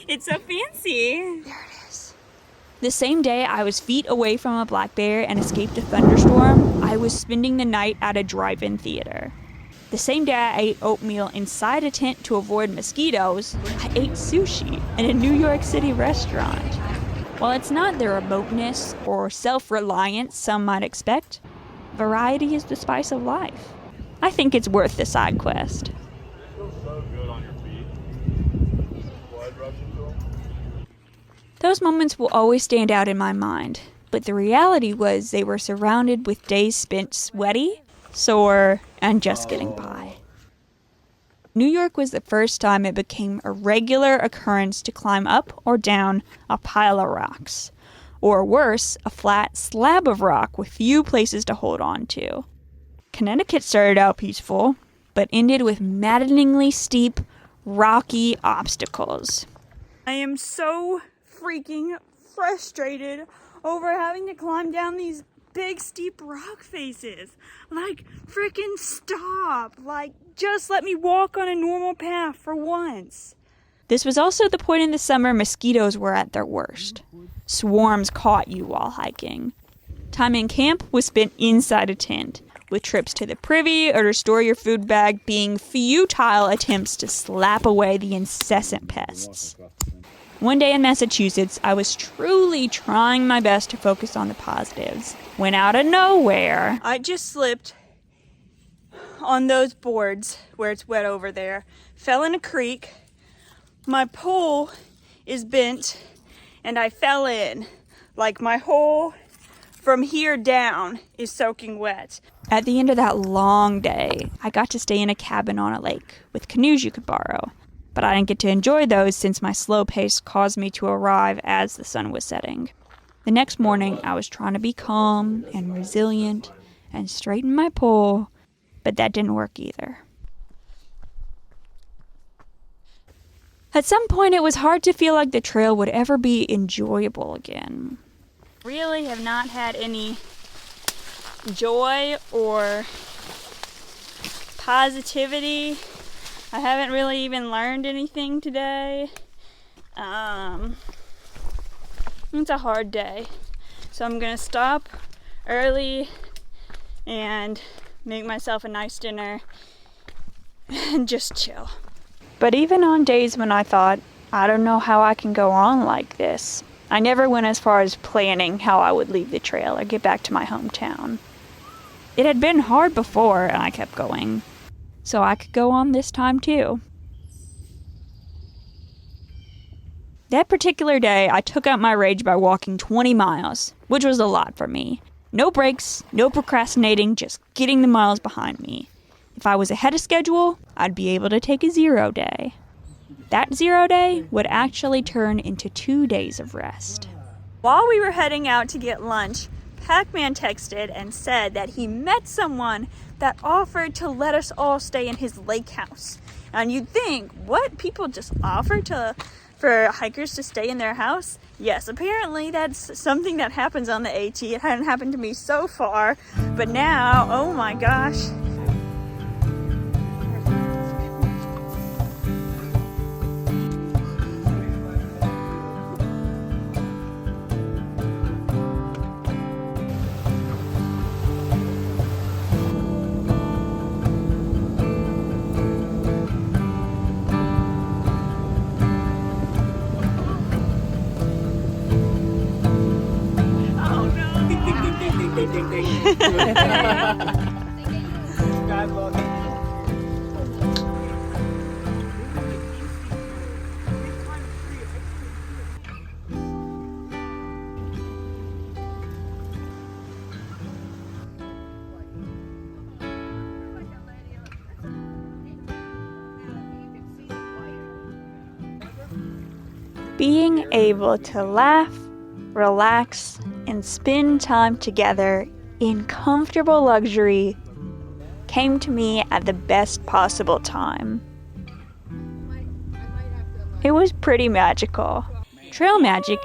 S1: It's so fancy. There it is. The same day I was feet away from a black bear and escaped a thunderstorm, I was spending the night at a drive-in theater. The same day I ate oatmeal inside a tent to avoid mosquitoes, I ate sushi in a New York City restaurant. While it's not the remoteness or self-reliance some might expect, variety is the spice of life. I think it's worth the side quest. Those moments will always stand out in my mind, but the reality was they were surrounded with days spent sweaty, sore, and just getting by. New York was the first time it became a regular occurrence to climb up or down a pile of rocks, or worse, a flat slab of rock with few places to hold on to. Connecticut started out peaceful, but ended with maddeningly steep, rocky obstacles. I am so freaking frustrated over having to climb down these big steep rock faces. Like, freaking stop. Like, just let me walk on a normal path for once. This was also the point in the summer mosquitoes were at their worst. Swarms caught you while hiking. Time in camp was spent inside a tent, with trips to the privy or to store your food bag being futile attempts to slap away the incessant pests. One day in Massachusetts, I was truly trying my best to focus on the positives, when out of nowhere, I just slipped on those boards where it's wet over there, fell in a creek, my pole is bent, and I fell in. Like, my whole from here down is soaking wet. At the end of that long day, I got to stay in a cabin on a lake with canoes you could borrow. But I didn't get to enjoy those since my slow pace caused me to arrive as the sun was setting. The next morning, I was trying to be calm and resilient and straighten my pole, but that didn't work either. At some point, it was hard to feel like the trail would ever be enjoyable again. Really have not had any joy or positivity. I haven't really even learned anything today. It's a hard day. So I'm gonna stop early and make myself a nice dinner and just chill. But even on days when I thought, I don't know how I can go on like this, I never went as far as planning how I would leave the trail or get back to my hometown. It had been hard before and I kept going. So I could go on this time too. That particular day, I took out my rage by walking 20 miles, which was a lot for me. No breaks, no procrastinating, just getting the miles behind me. If I was ahead of schedule, I'd be able to take a 0 day. That 0 day would actually turn into 2 days of rest. While we were heading out to get lunch, Pac-Man texted and said that he met someone that offered to let us all stay in his lake house. And you'd think, what? People just offer for hikers to stay in their house? Yes, apparently that's something that happens on the AT. It hadn't happened to me so far, but now, oh my gosh. Being able to laugh, relax, and spend time together in comfortable luxury came to me at the best possible time. It was pretty magical. Trail magic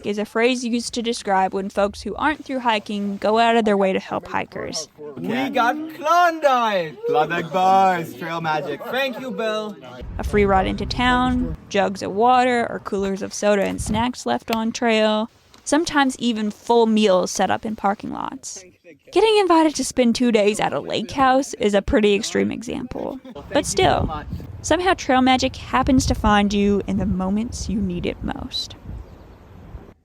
S1: trailmagic is a phrase used to describe when folks who aren't through hiking go out of their way to help hikers.
S9: We got Klondike! Klondike bars, trail magic. Thank you, Bill.
S1: A free ride into town, jugs of water or coolers of soda and snacks left on trail, sometimes even full meals set up in parking lots. Getting invited to spend 2 days at a lake house is a pretty extreme example. But still, somehow trail magic happens to find you in the moments you need it most.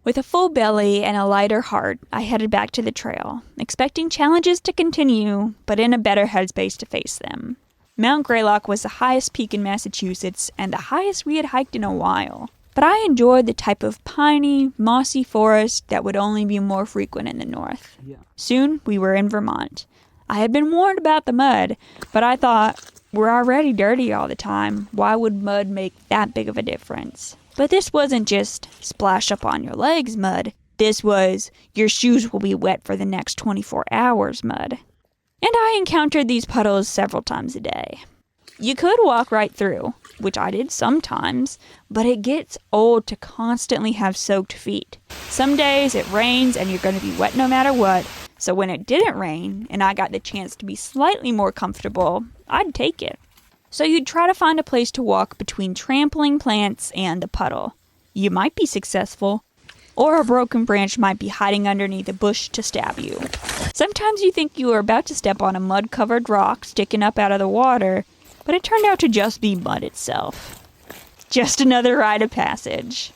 S1: With a full belly and a lighter heart, I headed back to the trail, expecting challenges to continue, but in a better headspace to face them. Mount Greylock was the highest peak in Massachusetts and the highest we had hiked in a while. But I enjoyed the type of piney, mossy forest that would only be more frequent in the north. Soon, we were in Vermont. I had been warned about the mud, but I thought, we're already dirty all the time. Why would mud make that big of a difference? But this wasn't just splash up on your legs mud. This was, your shoes will be wet for the next 24 hours mud. And I encountered these puddles several times a day. You could walk right through, which I did sometimes, but it gets old to constantly have soaked feet. Some days it rains and you're going to be wet no matter what, so when it didn't rain and I got the chance to be slightly more comfortable, I'd take it. So you'd try to find a place to walk between trampling plants and the puddle. You might be successful, or a broken branch might be hiding underneath a bush to stab you. Sometimes you think you are about to step on a mud-covered rock sticking up out of the water, but it turned out to just be mud itself. Just another rite of passage.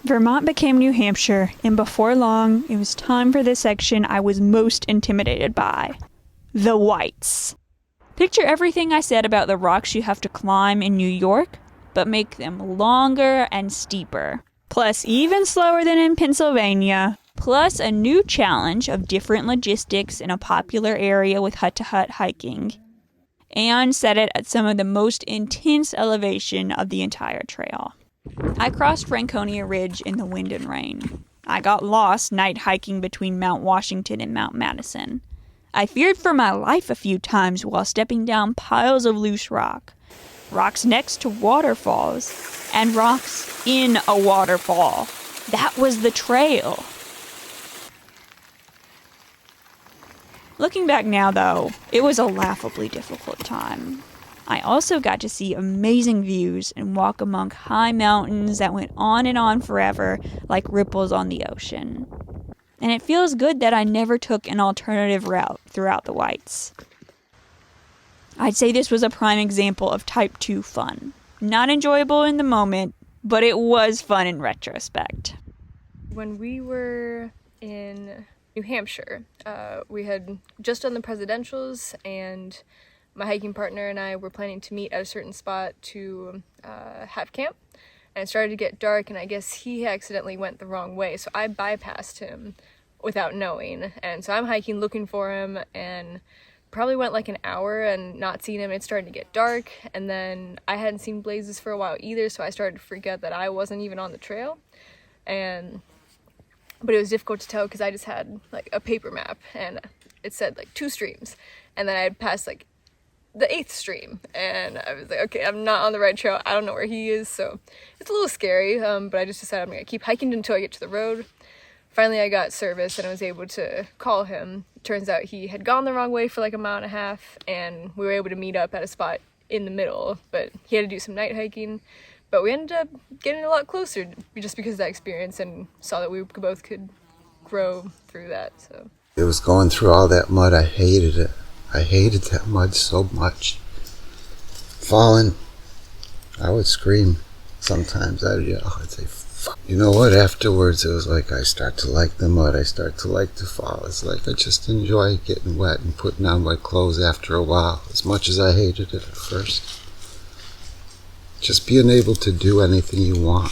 S1: Vermont became New Hampshire, and before long, it was time for the section I was most intimidated by. The Whites. Picture everything I said about the rocks you have to climb in New York, but make them longer and steeper. Plus, even slower than in Pennsylvania. Plus a new challenge of different logistics in a popular area with hut-to-hut hiking, and set it at some of the most intense elevation of the entire trail. I crossed Franconia Ridge in the wind and rain. I got lost night hiking between Mount Washington and Mount Madison. I feared for my life a few times while stepping down piles of loose rock, rocks next to waterfalls, and rocks in a waterfall. That was the trail. Looking back now, though, it was a laughably difficult time. I also got to see amazing views and walk among high mountains that went on and on forever like ripples on the ocean. And it feels good that I never took an alternative route throughout the Whites. I'd say this was a prime example of type 2 fun. Not enjoyable in the moment, but it was fun in retrospect.
S3: When we were in New Hampshire, we had just done the presidentials, and my hiking partner and I were planning to meet at a certain spot to have camp. And it started to get dark, and I guess he accidentally went the wrong way, so I bypassed him without knowing. And so I'm hiking looking for him, and probably went like an hour and not seeing him. It started to get dark, and then I hadn't seen blazes for a while either, so I started to freak out that I wasn't even on the trail. But it was difficult to tell because I just had like a paper map and it said like 2 streams, and then I had passed like the 8th stream, and I was like, okay, I'm not on the right trail. I don't know where he is, so it's a little scary, but I just decided I'm gonna keep hiking until I get to the road. Finally, I got service and I was able to call him. Turns out he had gone the wrong way for like a mile and a half, and we were able to meet up at a spot in the middle, but he had to do some night hiking. But we ended up getting a lot closer just because of that experience, and saw that we both could grow through that. So
S22: it was going through all that mud. I hated it. I hated that mud so much. Falling, I would scream. Sometimes I'd yell. I'd say, fuck. You know what? Afterwards, it was like I start to like the mud. I start to like to fall. It's like I just enjoy getting wet and putting on my clothes after a while, as much as I hated it at first. Just being able to do anything you want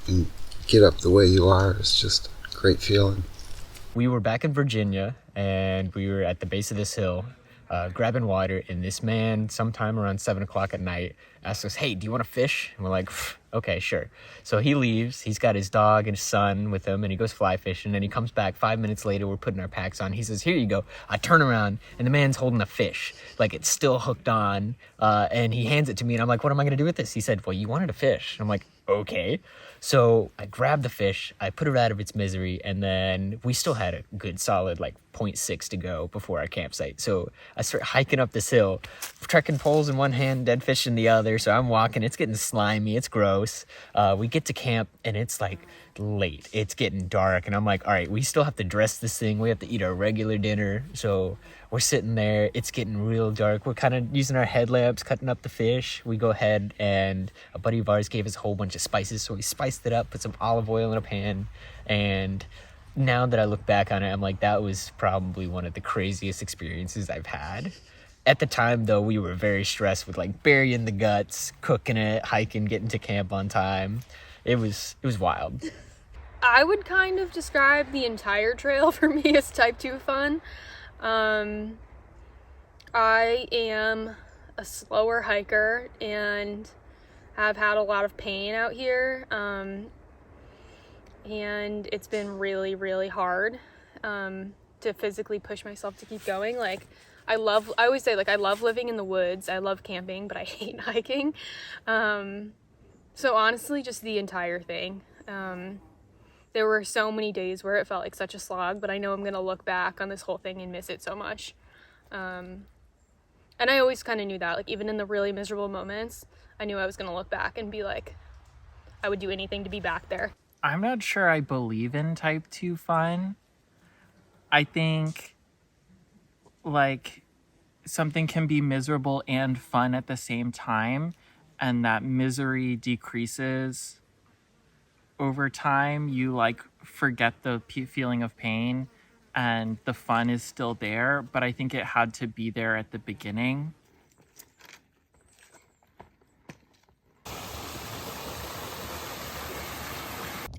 S22: and get up the way you are is just a great feeling.
S4: We were back in Virginia, and we were at the base of this hill, grabbing water, and this man, sometime around 7 o'clock at night, asked us, hey, do you want to fish? And we're like, okay, sure. So he leaves. He's got his dog and his son with him, and he goes fly fishing, and he comes back 5 minutes later. We're putting our packs on. He says, here you go. I turn around, and the man's holding a fish. Like, it's still hooked on, and he hands it to me, and I'm like, what am I going to do with this? He said, well, you wanted a fish. And I'm like, okay. So I grabbed the fish, I put it out of its misery, and then we still had a good solid 0.6 to go before our campsite. So I start hiking up this hill, trekking poles in one hand, dead fish in the other. So I'm walking, it's getting slimy, it's gross. We get to camp and it's late, it's getting dark, and I'm like, all right, we still have to dress this thing, we have to eat our regular dinner. So we're sitting there, it's getting real dark, we're kind of using our headlamps, cutting up the fish. We go ahead, and a buddy of ours gave us a whole bunch of spices, so we spiced it up, put some olive oil in a pan, and now that I look back on it, I'm like, that was probably one of the craziest experiences I've had. At the time, though, we were very stressed with burying the guts, cooking it, hiking, getting to camp on time. It was wild.
S3: I would kind of describe the entire trail for me as type 2 fun. I am a slower hiker and have had a lot of pain out here. And it's been really, really hard to physically push myself to keep going. I always say, I love living in the woods. I love camping, but I hate hiking. So honestly, just the entire thing. There were so many days where it felt like such a slog, but I know I'm going to look back on this whole thing and miss it so much. And I always kind of knew that, even in the really miserable moments, I knew I was going to look back and be like, I would do anything to be back there.
S18: I'm not sure I believe in type 2 fun. I think something can be miserable and fun at the same time, and that misery decreases over time. You forget the feeling of pain, and the fun is still there, but I think it had to be there at the beginning.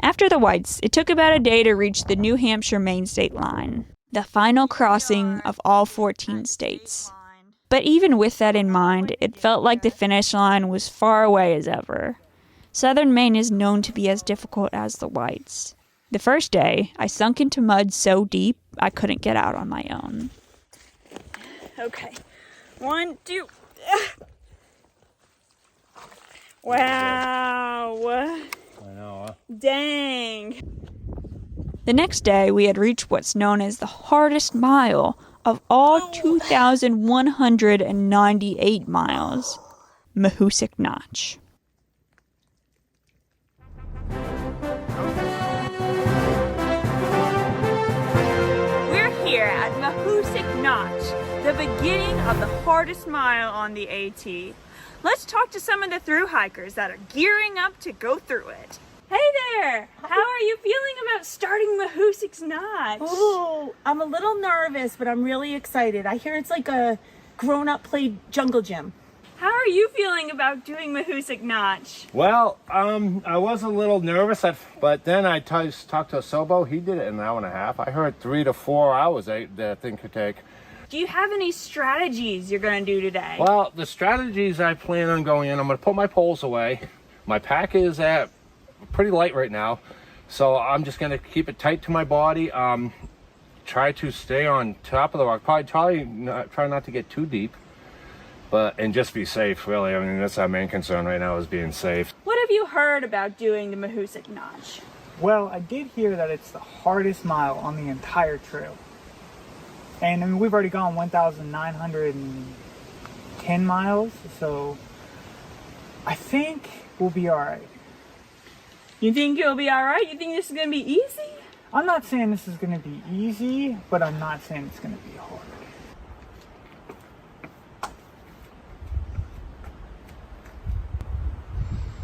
S1: After the Whites, it took about a day to reach the New Hampshire-Maine state line, the final crossing of all 14 states. But even with that in mind, it felt like the finish line was far away as ever. Southern Maine is known to be as difficult as the Whites. The first day, I sunk into mud so deep, I couldn't get out on my own.
S13: Okay. 1, 2. Wow.
S9: I know, huh?
S13: Dang.
S1: The next day, we had reached what's known as the hardest mile of all 2,198 miles, Mahoosic Notch.
S13: We're here at Mahoosic Notch, the beginning of the hardest mile on the AT. Let's talk to some of the thru hikers that are gearing up to go through it. Hey there! How are you feeling about starting Mahoosic's Notch?
S6: Oh, I'm a little nervous, but I'm really excited. I hear it's like a grown-up play jungle gym.
S13: How are you feeling about doing Mahoosic Notch?
S9: Well, I was a little nervous, but then I talked to Sobo. He did it in an hour and a half. I heard 3 to 4 hours that thing could take.
S13: Do you have any strategies you're going to do today?
S9: Well, the strategies I plan on going in, I'm going to put my poles away. My pack is at pretty light right now, so I'm just going to keep it tight to my body. Try to stay on top of the rock. Try not to get too deep, and just be safe, really. I mean, that's our main concern right now, is being safe.
S13: What have you heard about doing the Mahoosic Notch?
S14: Well, I did hear that it's the hardest mile on the entire trail. And I mean, we've already gone 1,910 miles, so I think we'll be all right.
S13: You think you'll be all right? You think this is going to be easy?
S14: I'm not saying this is going to be easy, but I'm not saying it's going to be hard.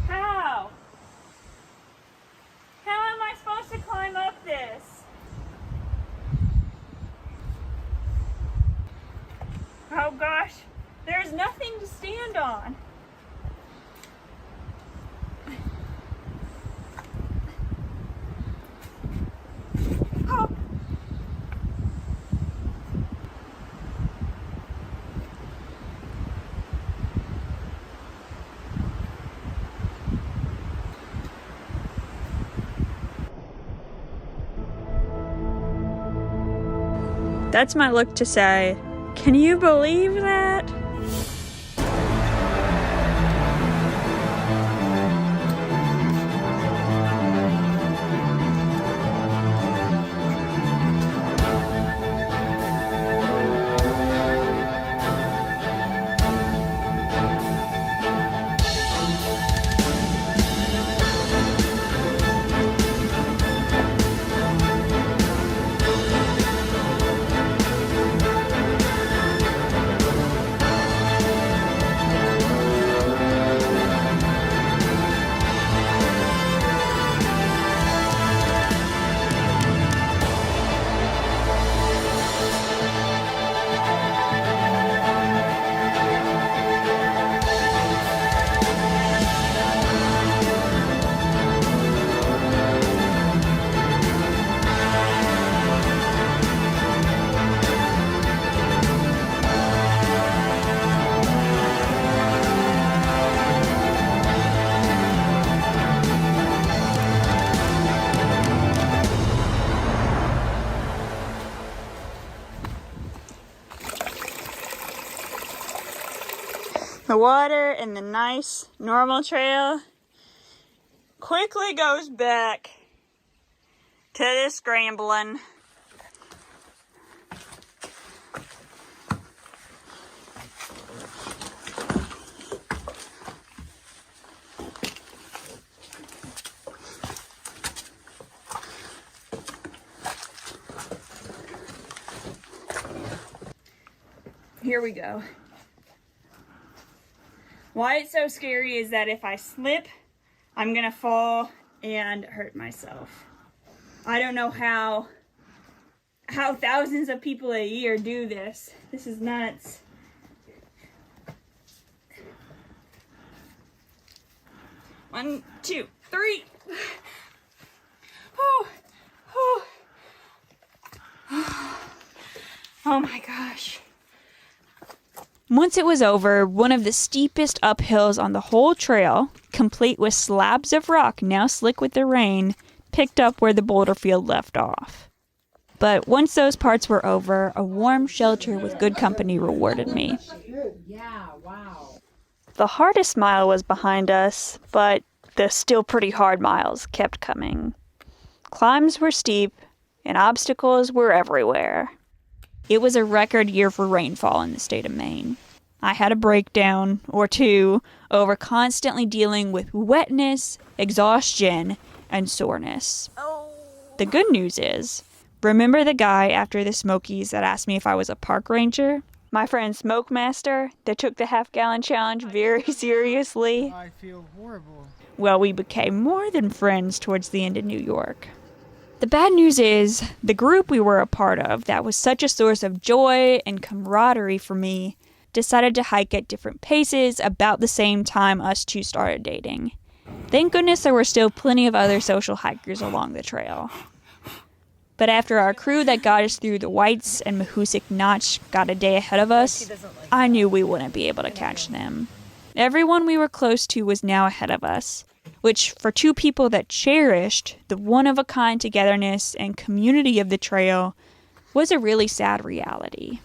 S13: How? How am I supposed to climb up this? Oh gosh, there's nothing to stand on. Oh.
S1: That's my look to say, can you believe that?
S13: The water in the nice normal trail quickly goes back to the scrambling. Here we go. Why it's so scary is that if I slip, I'm gonna fall and hurt myself. I don't know how thousands of people a year do this. This is nuts. One, two, three. Oh, oh. Oh my gosh. Once it was over, one of the steepest uphills on the whole trail, complete with slabs of rock now slick with the rain, picked up where the boulder field left off. But once those parts were over, a warm shelter with good company rewarded me.
S11: Yeah, wow.
S1: The hardest mile was behind us, but the still pretty hard miles kept coming. Climbs were steep, and obstacles were everywhere. It was a record year for rainfall in the state of Maine. I had a breakdown or two over constantly dealing with wetness, exhaustion, and soreness. The good news is, remember the guy after the Smokies that asked me if I was a park ranger? My friend Smoke Master that took the half-gallon challenge very seriously?
S14: I feel horrible.
S1: Well, we became more than friends towards the end of New York. The bad news is, the group we were a part of that was such a source of joy and camaraderie for me decided to hike at different paces about the same time us two started dating. Thank goodness there were still plenty of other social hikers along the trail. But after our crew that got us through the Whites and Mahoosic Notch got a day ahead of us, I knew we wouldn't be able to catch them. Everyone we were close to was now ahead of us, which for two people that cherished the one-of-a-kind togetherness and community of the trail was a really sad reality.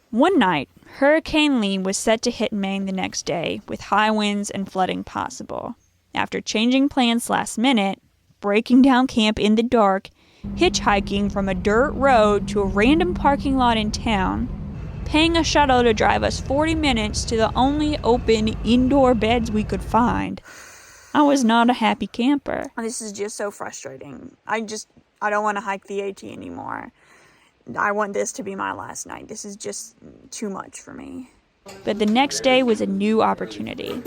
S1: One night, Hurricane Lee was set to hit Maine the next day, with high winds and flooding possible. After changing plans last minute, breaking down camp in the dark, hitchhiking from a dirt road to a random parking lot in town, paying a shuttle to drive us 40 minutes to the only open indoor beds we could find, I was not a happy camper. This is just so frustrating. I don't want to hike the AT anymore. I want this to be my last night. This is just too much for me. But the next day was a new opportunity.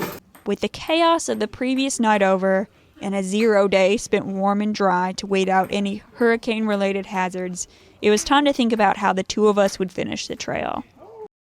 S1: With the chaos of the previous night over and a 0 day spent warm and dry to wait out any hurricane-related hazards, it was time to think about how the two of us would finish the trail.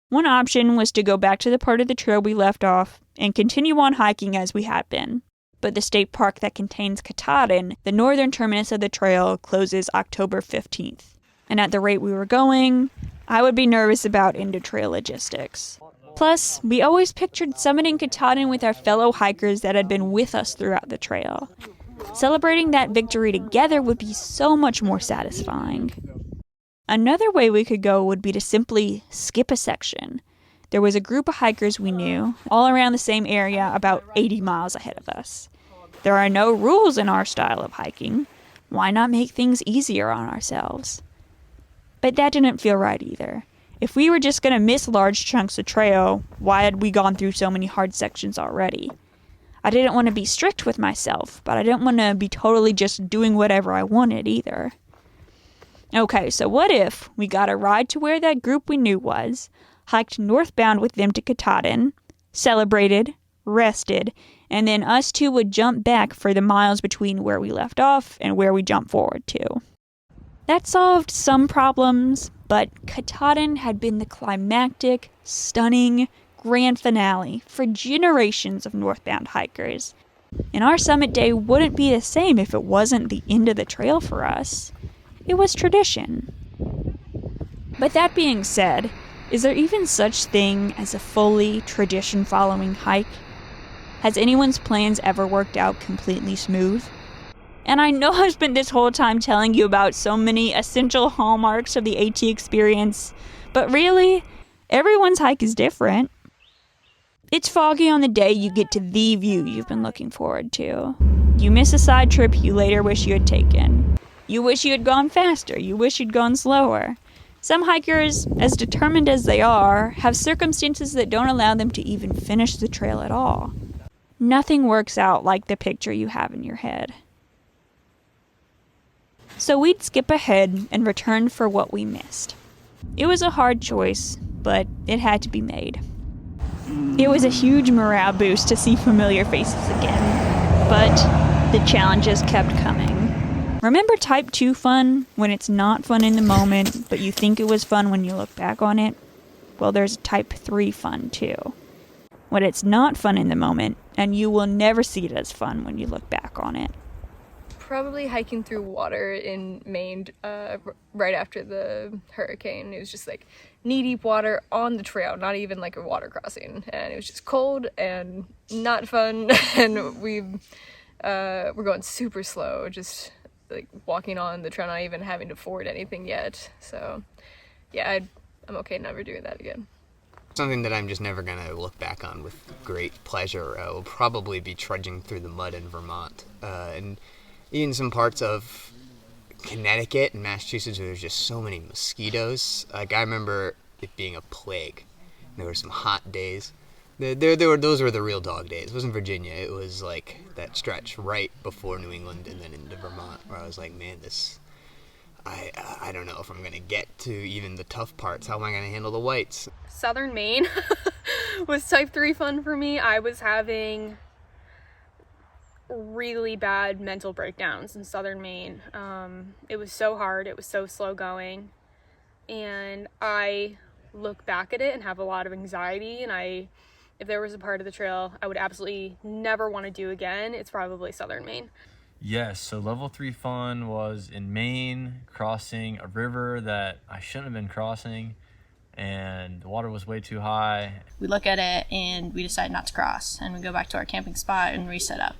S1: One option was to go back to the part of the trail we left off and continue on hiking as we had been. But the state park that contains Katahdin, the northern terminus of the trail, closes October 15th. And at the rate we were going, I would be nervous about end-of-trail logistics. Plus, we always pictured summiting Katahdin with our fellow hikers that had been with us throughout the trail. Celebrating that victory together would be so much more satisfying. Another way we could go would be to simply skip a section. There was a group of hikers we knew, all around the same area about 80 miles ahead of us. There are no rules in our style of hiking. Why not make things easier on ourselves? But that didn't feel right either. If we were just going to miss large chunks of trail, why had we gone through so many hard sections already? I didn't want to be strict with myself, but I didn't want to be totally just doing whatever I wanted either. Okay, so what if we got a ride to where that group we knew was, hiked northbound with them to Katahdin, celebrated, rested, and then us two would jump back for the miles between where we left off and where we jumped forward to. That solved some problems, but Katahdin had been the climactic, stunning, grand finale for generations of northbound hikers. And our summit day wouldn't be the same if it wasn't the end of the trail for us. It was tradition. But that being said, is there even such thing as a fully tradition-following hike? Has anyone's plans ever worked out completely smooth? And I know I've spent this whole time telling you about so many essential hallmarks of the AT experience, but really, everyone's hike is different. It's foggy on the day you get to the view you've been looking forward to. You miss a side trip you later wish you had taken. You wish you had gone faster. You wish you'd gone slower. Some hikers, as determined as they are, have circumstances that don't allow them to even finish the trail at all. Nothing works out like the picture you have in your head. So we'd skip ahead and return for what we missed. It was a hard choice, but it had to be made. It was a huge morale boost to see familiar faces again, but the challenges kept coming. Remember type 2 fun, when it's not fun in the moment, but you think it was fun when you look back on it? Well, there's type 3 fun too. When it's not fun in the moment, and you will never see it as fun when you look back on it.
S3: Probably hiking through water in Maine right after the hurricane. It was just like knee-deep water on the trail, not even like a water crossing. And it was just cold and not fun. And we're going super slow, just like walking on the trail, not even having to ford anything yet. So yeah, I'm okay never doing that again.
S4: Something that I'm just never going to look back on with great pleasure will probably be trudging through the mud in Vermont. And in some parts of Connecticut and Massachusetts where there's just so many mosquitoes. Like, I remember it being a plague. There were some hot days. Those were the real dog days. It wasn't Virginia. It was like that stretch right before New England and then into Vermont where I was like, man, I don't know if I'm going to get to even the tough parts. How am I going to handle the whites?
S5: Southern Maine was type 3 fun for me. I was having really bad mental breakdowns in Southern Maine. It was so hard. It was so slow going. And I look back at it and have a lot of anxiety. And if there was a part of the trail I would absolutely never want to do again, it's probably Southern Maine.
S2: Yes, so level 3 fun was in Maine, crossing a river that I shouldn't have been crossing, and the water was way too high.
S5: We look at it and we decide not to cross, and we go back to our camping spot and reset up.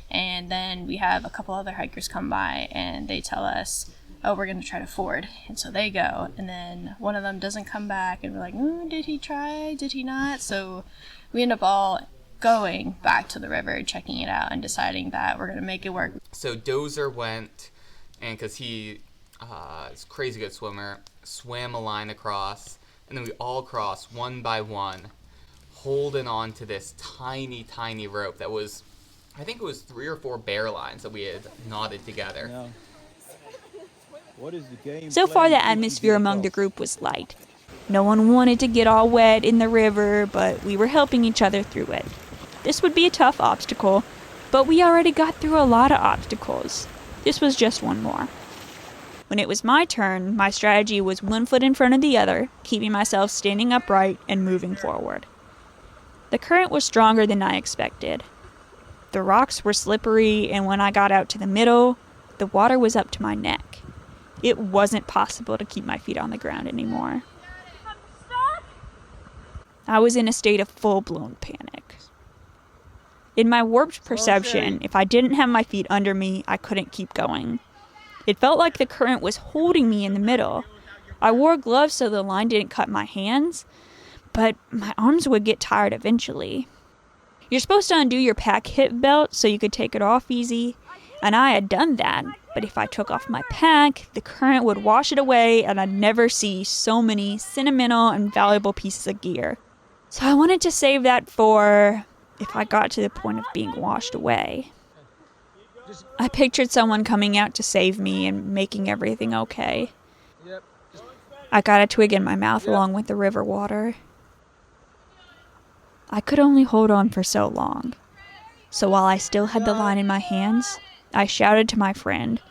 S5: And then we have a couple other hikers come by and they tell us, oh, we're going to try to ford. And so they go, and then one of them doesn't come back, and we're like, did he try? Did he not? So we end up all going back to the river, checking it out, and deciding that we're going to make it work.
S12: So Dozer went, and because he is a crazy good swimmer, swam a line across, and then we all crossed one by one, holding on to this tiny, tiny rope that was, I think it was 3 or 4 bear lines that we had knotted together.
S23: Now, what is the game
S1: So far, the atmosphere among the group was light. No one wanted to get all wet in the river, but we were helping each other through it. This would be a tough obstacle, but we already got through a lot of obstacles. This was just one more. When it was my turn, my strategy was one foot in front of the other, keeping myself standing upright and moving forward. The current was stronger than I expected. The rocks were slippery, and when I got out to the middle, the water was up to my neck. It wasn't possible to keep my feet on the ground anymore. I was in a state of full-blown panic. In my warped perception, if I didn't have my feet under me, I couldn't keep going. It felt like the current was holding me in the middle. I wore gloves so the line didn't cut my hands, but my arms would get tired eventually. You're supposed to undo your pack hip belt so you could take it off easy, and I had done that, but if I took off my pack, the current would wash it away and I'd never see so many sentimental and valuable pieces of gear. So I wanted to save that for if I got to the point of being washed away. I pictured someone coming out to save me and making everything okay. I got a twig in my mouth along with the river water. I could only hold on for so long. So while I still had the line in my hands, I shouted to my friend,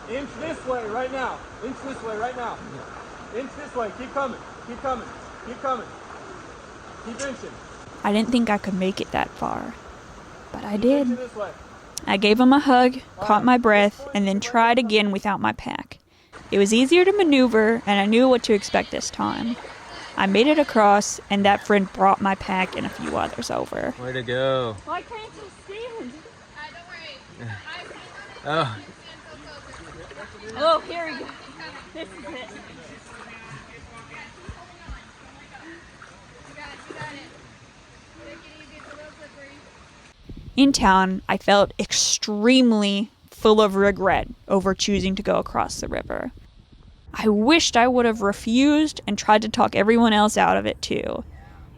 S23: Inch this way right now. Inch this way right now. Inch this way. Keep coming. Keep coming. Keep coming. Keep inching.
S1: I didn't think I could make it that far, but I did. I gave him a hug, caught my breath, and then tried again without my pack. It was easier to maneuver, and I knew what to expect this time. I made it across, and that friend brought my pack and a few others over.
S15: Way to go.
S13: Why can't you stand?
S12: Don't worry.
S15: Oh.
S13: Oh, here we go. This is it.
S1: In town, I felt extremely full of regret over choosing to go across the river. I wished I would have refused and tried to talk everyone else out of it too.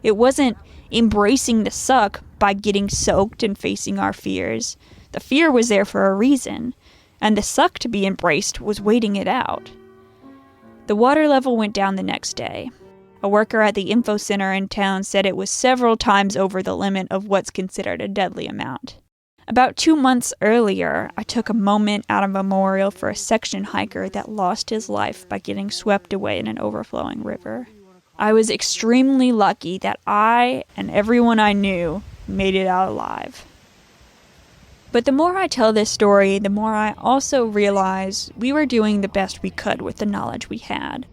S1: It wasn't embracing the suck by getting soaked and facing our fears. The fear was there for a reason, and the suck to be embraced was waiting it out. The water level went down the next day. A worker at the info center in town said it was several times over the limit of what's considered a deadly amount. About 2 months earlier, I took a moment out of memorial for a section hiker that lost his life by getting swept away in an overflowing river. I was extremely lucky that I and everyone I knew made it out alive. But the more I tell this story, the more I also realize we were doing the best we could with the knowledge we had.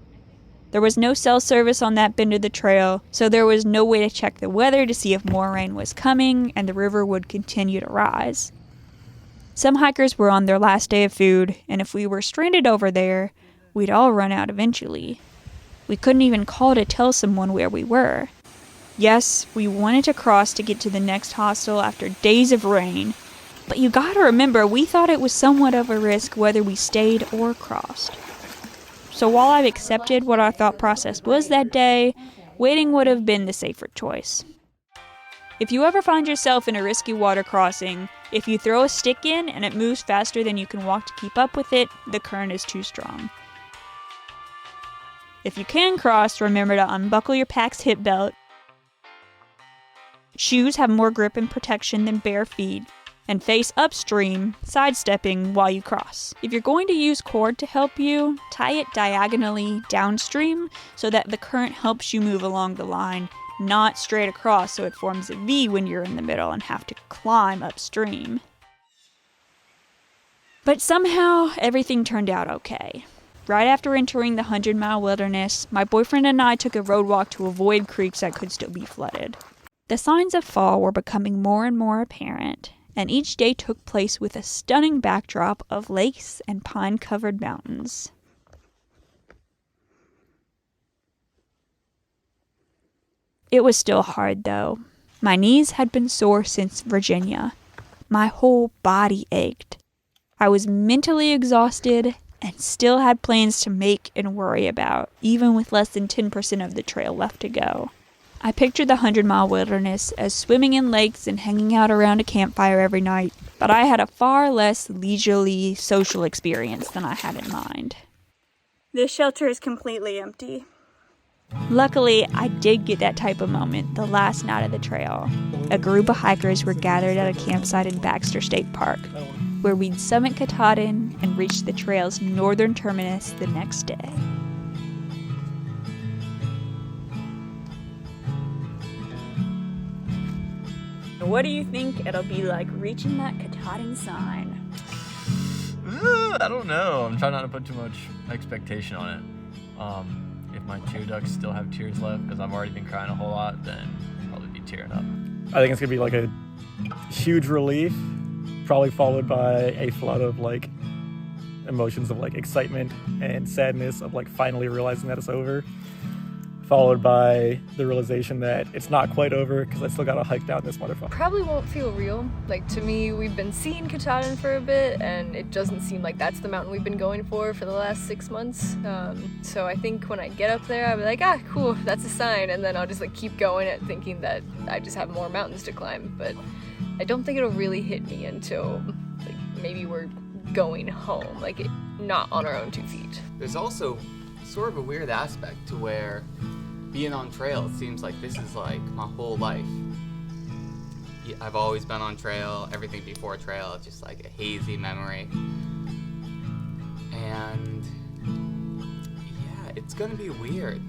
S1: There was no cell service on that bend of the trail, so there was no way to check the weather to see if more rain was coming and the river would continue to rise. Some hikers were on their last day of food, and if we were stranded over there, we'd all run out eventually. We couldn't even call to tell someone where we were. Yes, we wanted to cross to get to the next hostel after days of rain, but you gotta remember we thought it was somewhat of a risk whether we stayed or crossed. So while I've accepted what our thought process was that day, waiting would have been the safer choice. If you ever find yourself in a risky water crossing, if you throw a stick in and it moves faster than you can walk to keep up with it, the current is too strong. If you can cross, remember to unbuckle your pack's hip belt. Shoes have more grip and protection than bare feet, and face upstream, sidestepping while you cross. If you're going to use cord to help you, tie it diagonally downstream so that the current helps you move along the line, not straight across so it forms a V when you're in the middle and have to climb upstream. But somehow, everything turned out okay. Right after entering the 100-mile wilderness, my boyfriend and I took a road walk to avoid creeks that could still be flooded. The signs of fall were becoming more and more apparent, and each day took place with a stunning backdrop of lakes and pine-covered mountains. It was still hard, though. My knees had been sore since Virginia. My whole body ached. I was mentally exhausted and still had plans to make and worry about, even with less than 10% of the trail left to go. I pictured the 100-mile wilderness as swimming in lakes and hanging out around a campfire every night, but I had a far less leisurely social experience than I had in mind. This shelter is completely empty. Luckily, I did get that type of moment the last night of the trail. A group of hikers were gathered at a campsite in Baxter State Park, where we'd summit Katahdin and reach the trail's northern terminus the next day. What do you think it'll be like reaching that Katahdin sign?
S2: I don't know. I'm trying not to put too much expectation on it. If my tear ducts still have tears left, because I've already been crying a whole lot, then I'll probably be tearing up.
S8: I think it's gonna be like a huge relief, probably followed by a flood of like emotions of like excitement and sadness of like finally realizing that it's over, followed by the realization that it's not quite over because I still gotta hike down this motherfucker.
S3: Probably won't feel real. Like, to me, we've been seeing Katahdin for a bit, and it doesn't seem like that's the mountain we've been going for the last 6 months. So I think when I get up there, I'll be like, ah, cool, that's a sign, and then I'll just like keep going at thinking that I just have more mountains to climb. But I don't think it'll really hit me until like maybe we're going home, like not on our own 2 feet.
S12: There's also sort of a weird aspect to where being on trail, it seems like this is like my whole life. Yeah, I've always been on trail, everything before trail, it's just like a hazy memory. And yeah, it's gonna be weird.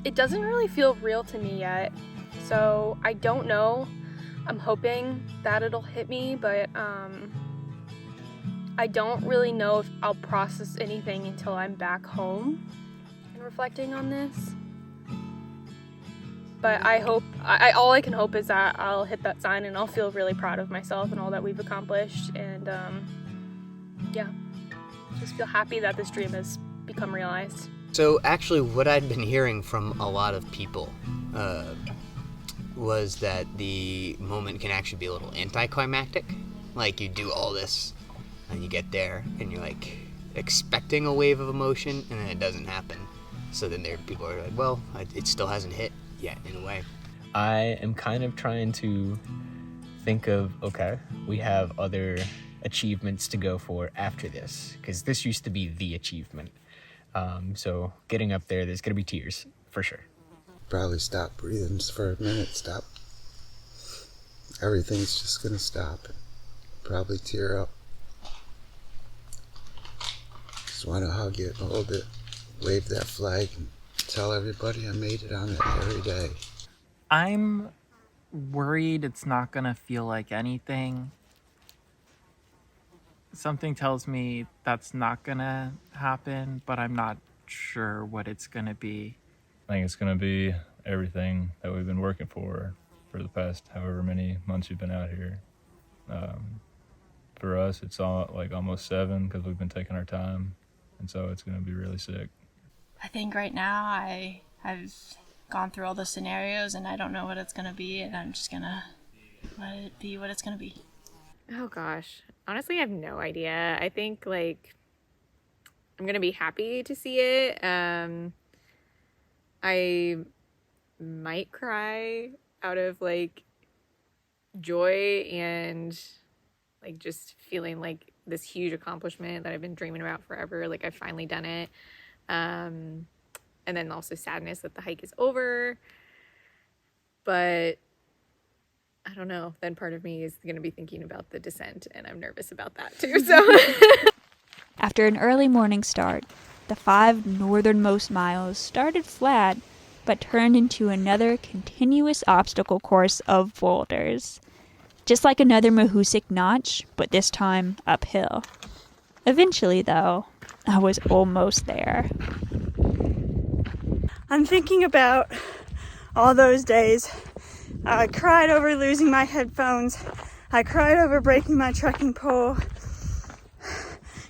S10: It doesn't really feel real to me yet, so I don't know. I'm hoping that it'll hit me, but I don't really know if I'll process anything until I'm back home and reflecting on this. But I hope, all I can hope is that I'll hit that sign and I'll feel really proud of myself and all that we've accomplished, and yeah, just feel happy that this dream has become realized.
S4: So actually what I'd been hearing from a lot of people
S7: was that the moment can actually be a little anticlimactic. Like, you do all this, and you get there, and you're like expecting a wave of emotion, and then it doesn't happen. So then people are like, well, it still hasn't hit yet, in a way.
S4: I am kind of trying to think of, okay, we have other achievements to go for after this, because this used to be the achievement. So getting up there, there's going to be tears, for sure.
S22: Probably stop breathing for a minute, stop. Everything's just gonna stop. Probably tear up. Just want to hug it, hold it, wave that flag, and tell everybody I made it on it every day.
S18: I'm worried it's not gonna feel like anything. Something tells me that's not gonna happen, but I'm not sure what it's gonna be.
S17: I think it's gonna be everything that we've been working for the past however many months we've been out here. For us, it's all like almost 7 because we've been taking our time, and so it's gonna be really sick.
S5: I think right now I've gone through all the scenarios and I don't know what it's gonna be, and I'm just gonna let it be what it's gonna be.
S19: Oh gosh, honestly I have no idea. I think like I'm gonna be happy to see it. I might cry out of like joy and like just feeling like this huge accomplishment that I've been dreaming about forever. Like I've finally done it. And then also sadness that the hike is over. But I don't know. Then part of me is going to be thinking about the descent, and I'm nervous about that too. So
S1: After an early morning start, the 5 northernmost miles started flat, but turned into another continuous obstacle course of boulders. Just like another Mahoosuc notch, but this time uphill. Eventually, though, I was almost there.
S24: I'm thinking about all those days. I cried over losing my headphones. I cried over breaking my trekking pole.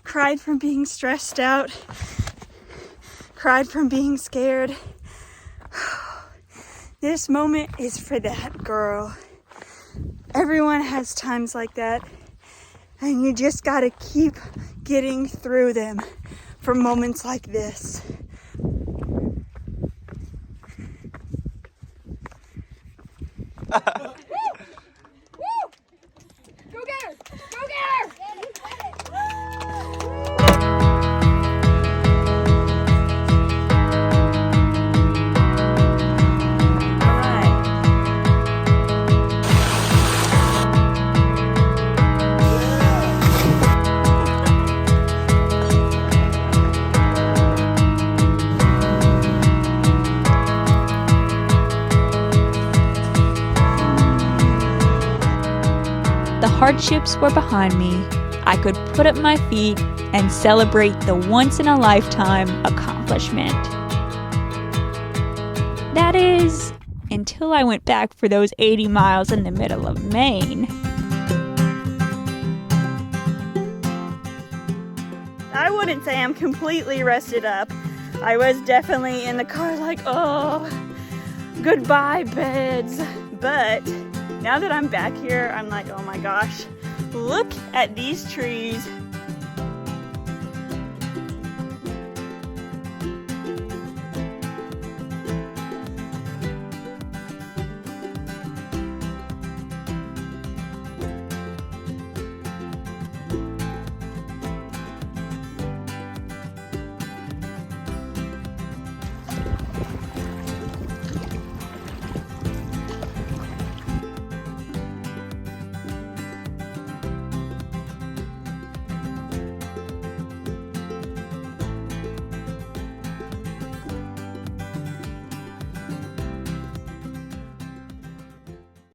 S24: Cried from being stressed out. Cried from being scared. This moment is for that girl. Everyone has times like that, and you just gotta keep getting through them for moments like this.
S16: Go get her! Go get her!
S1: The hardships were behind me. I could put up my feet and celebrate the once-in-a-lifetime accomplishment. That is, until I went back for those 80 miles in the middle of Maine.
S24: I wouldn't say I'm completely rested up. I was definitely in the car like, oh, goodbye beds. But now that I'm back here, I'm like, oh my gosh, look at these trees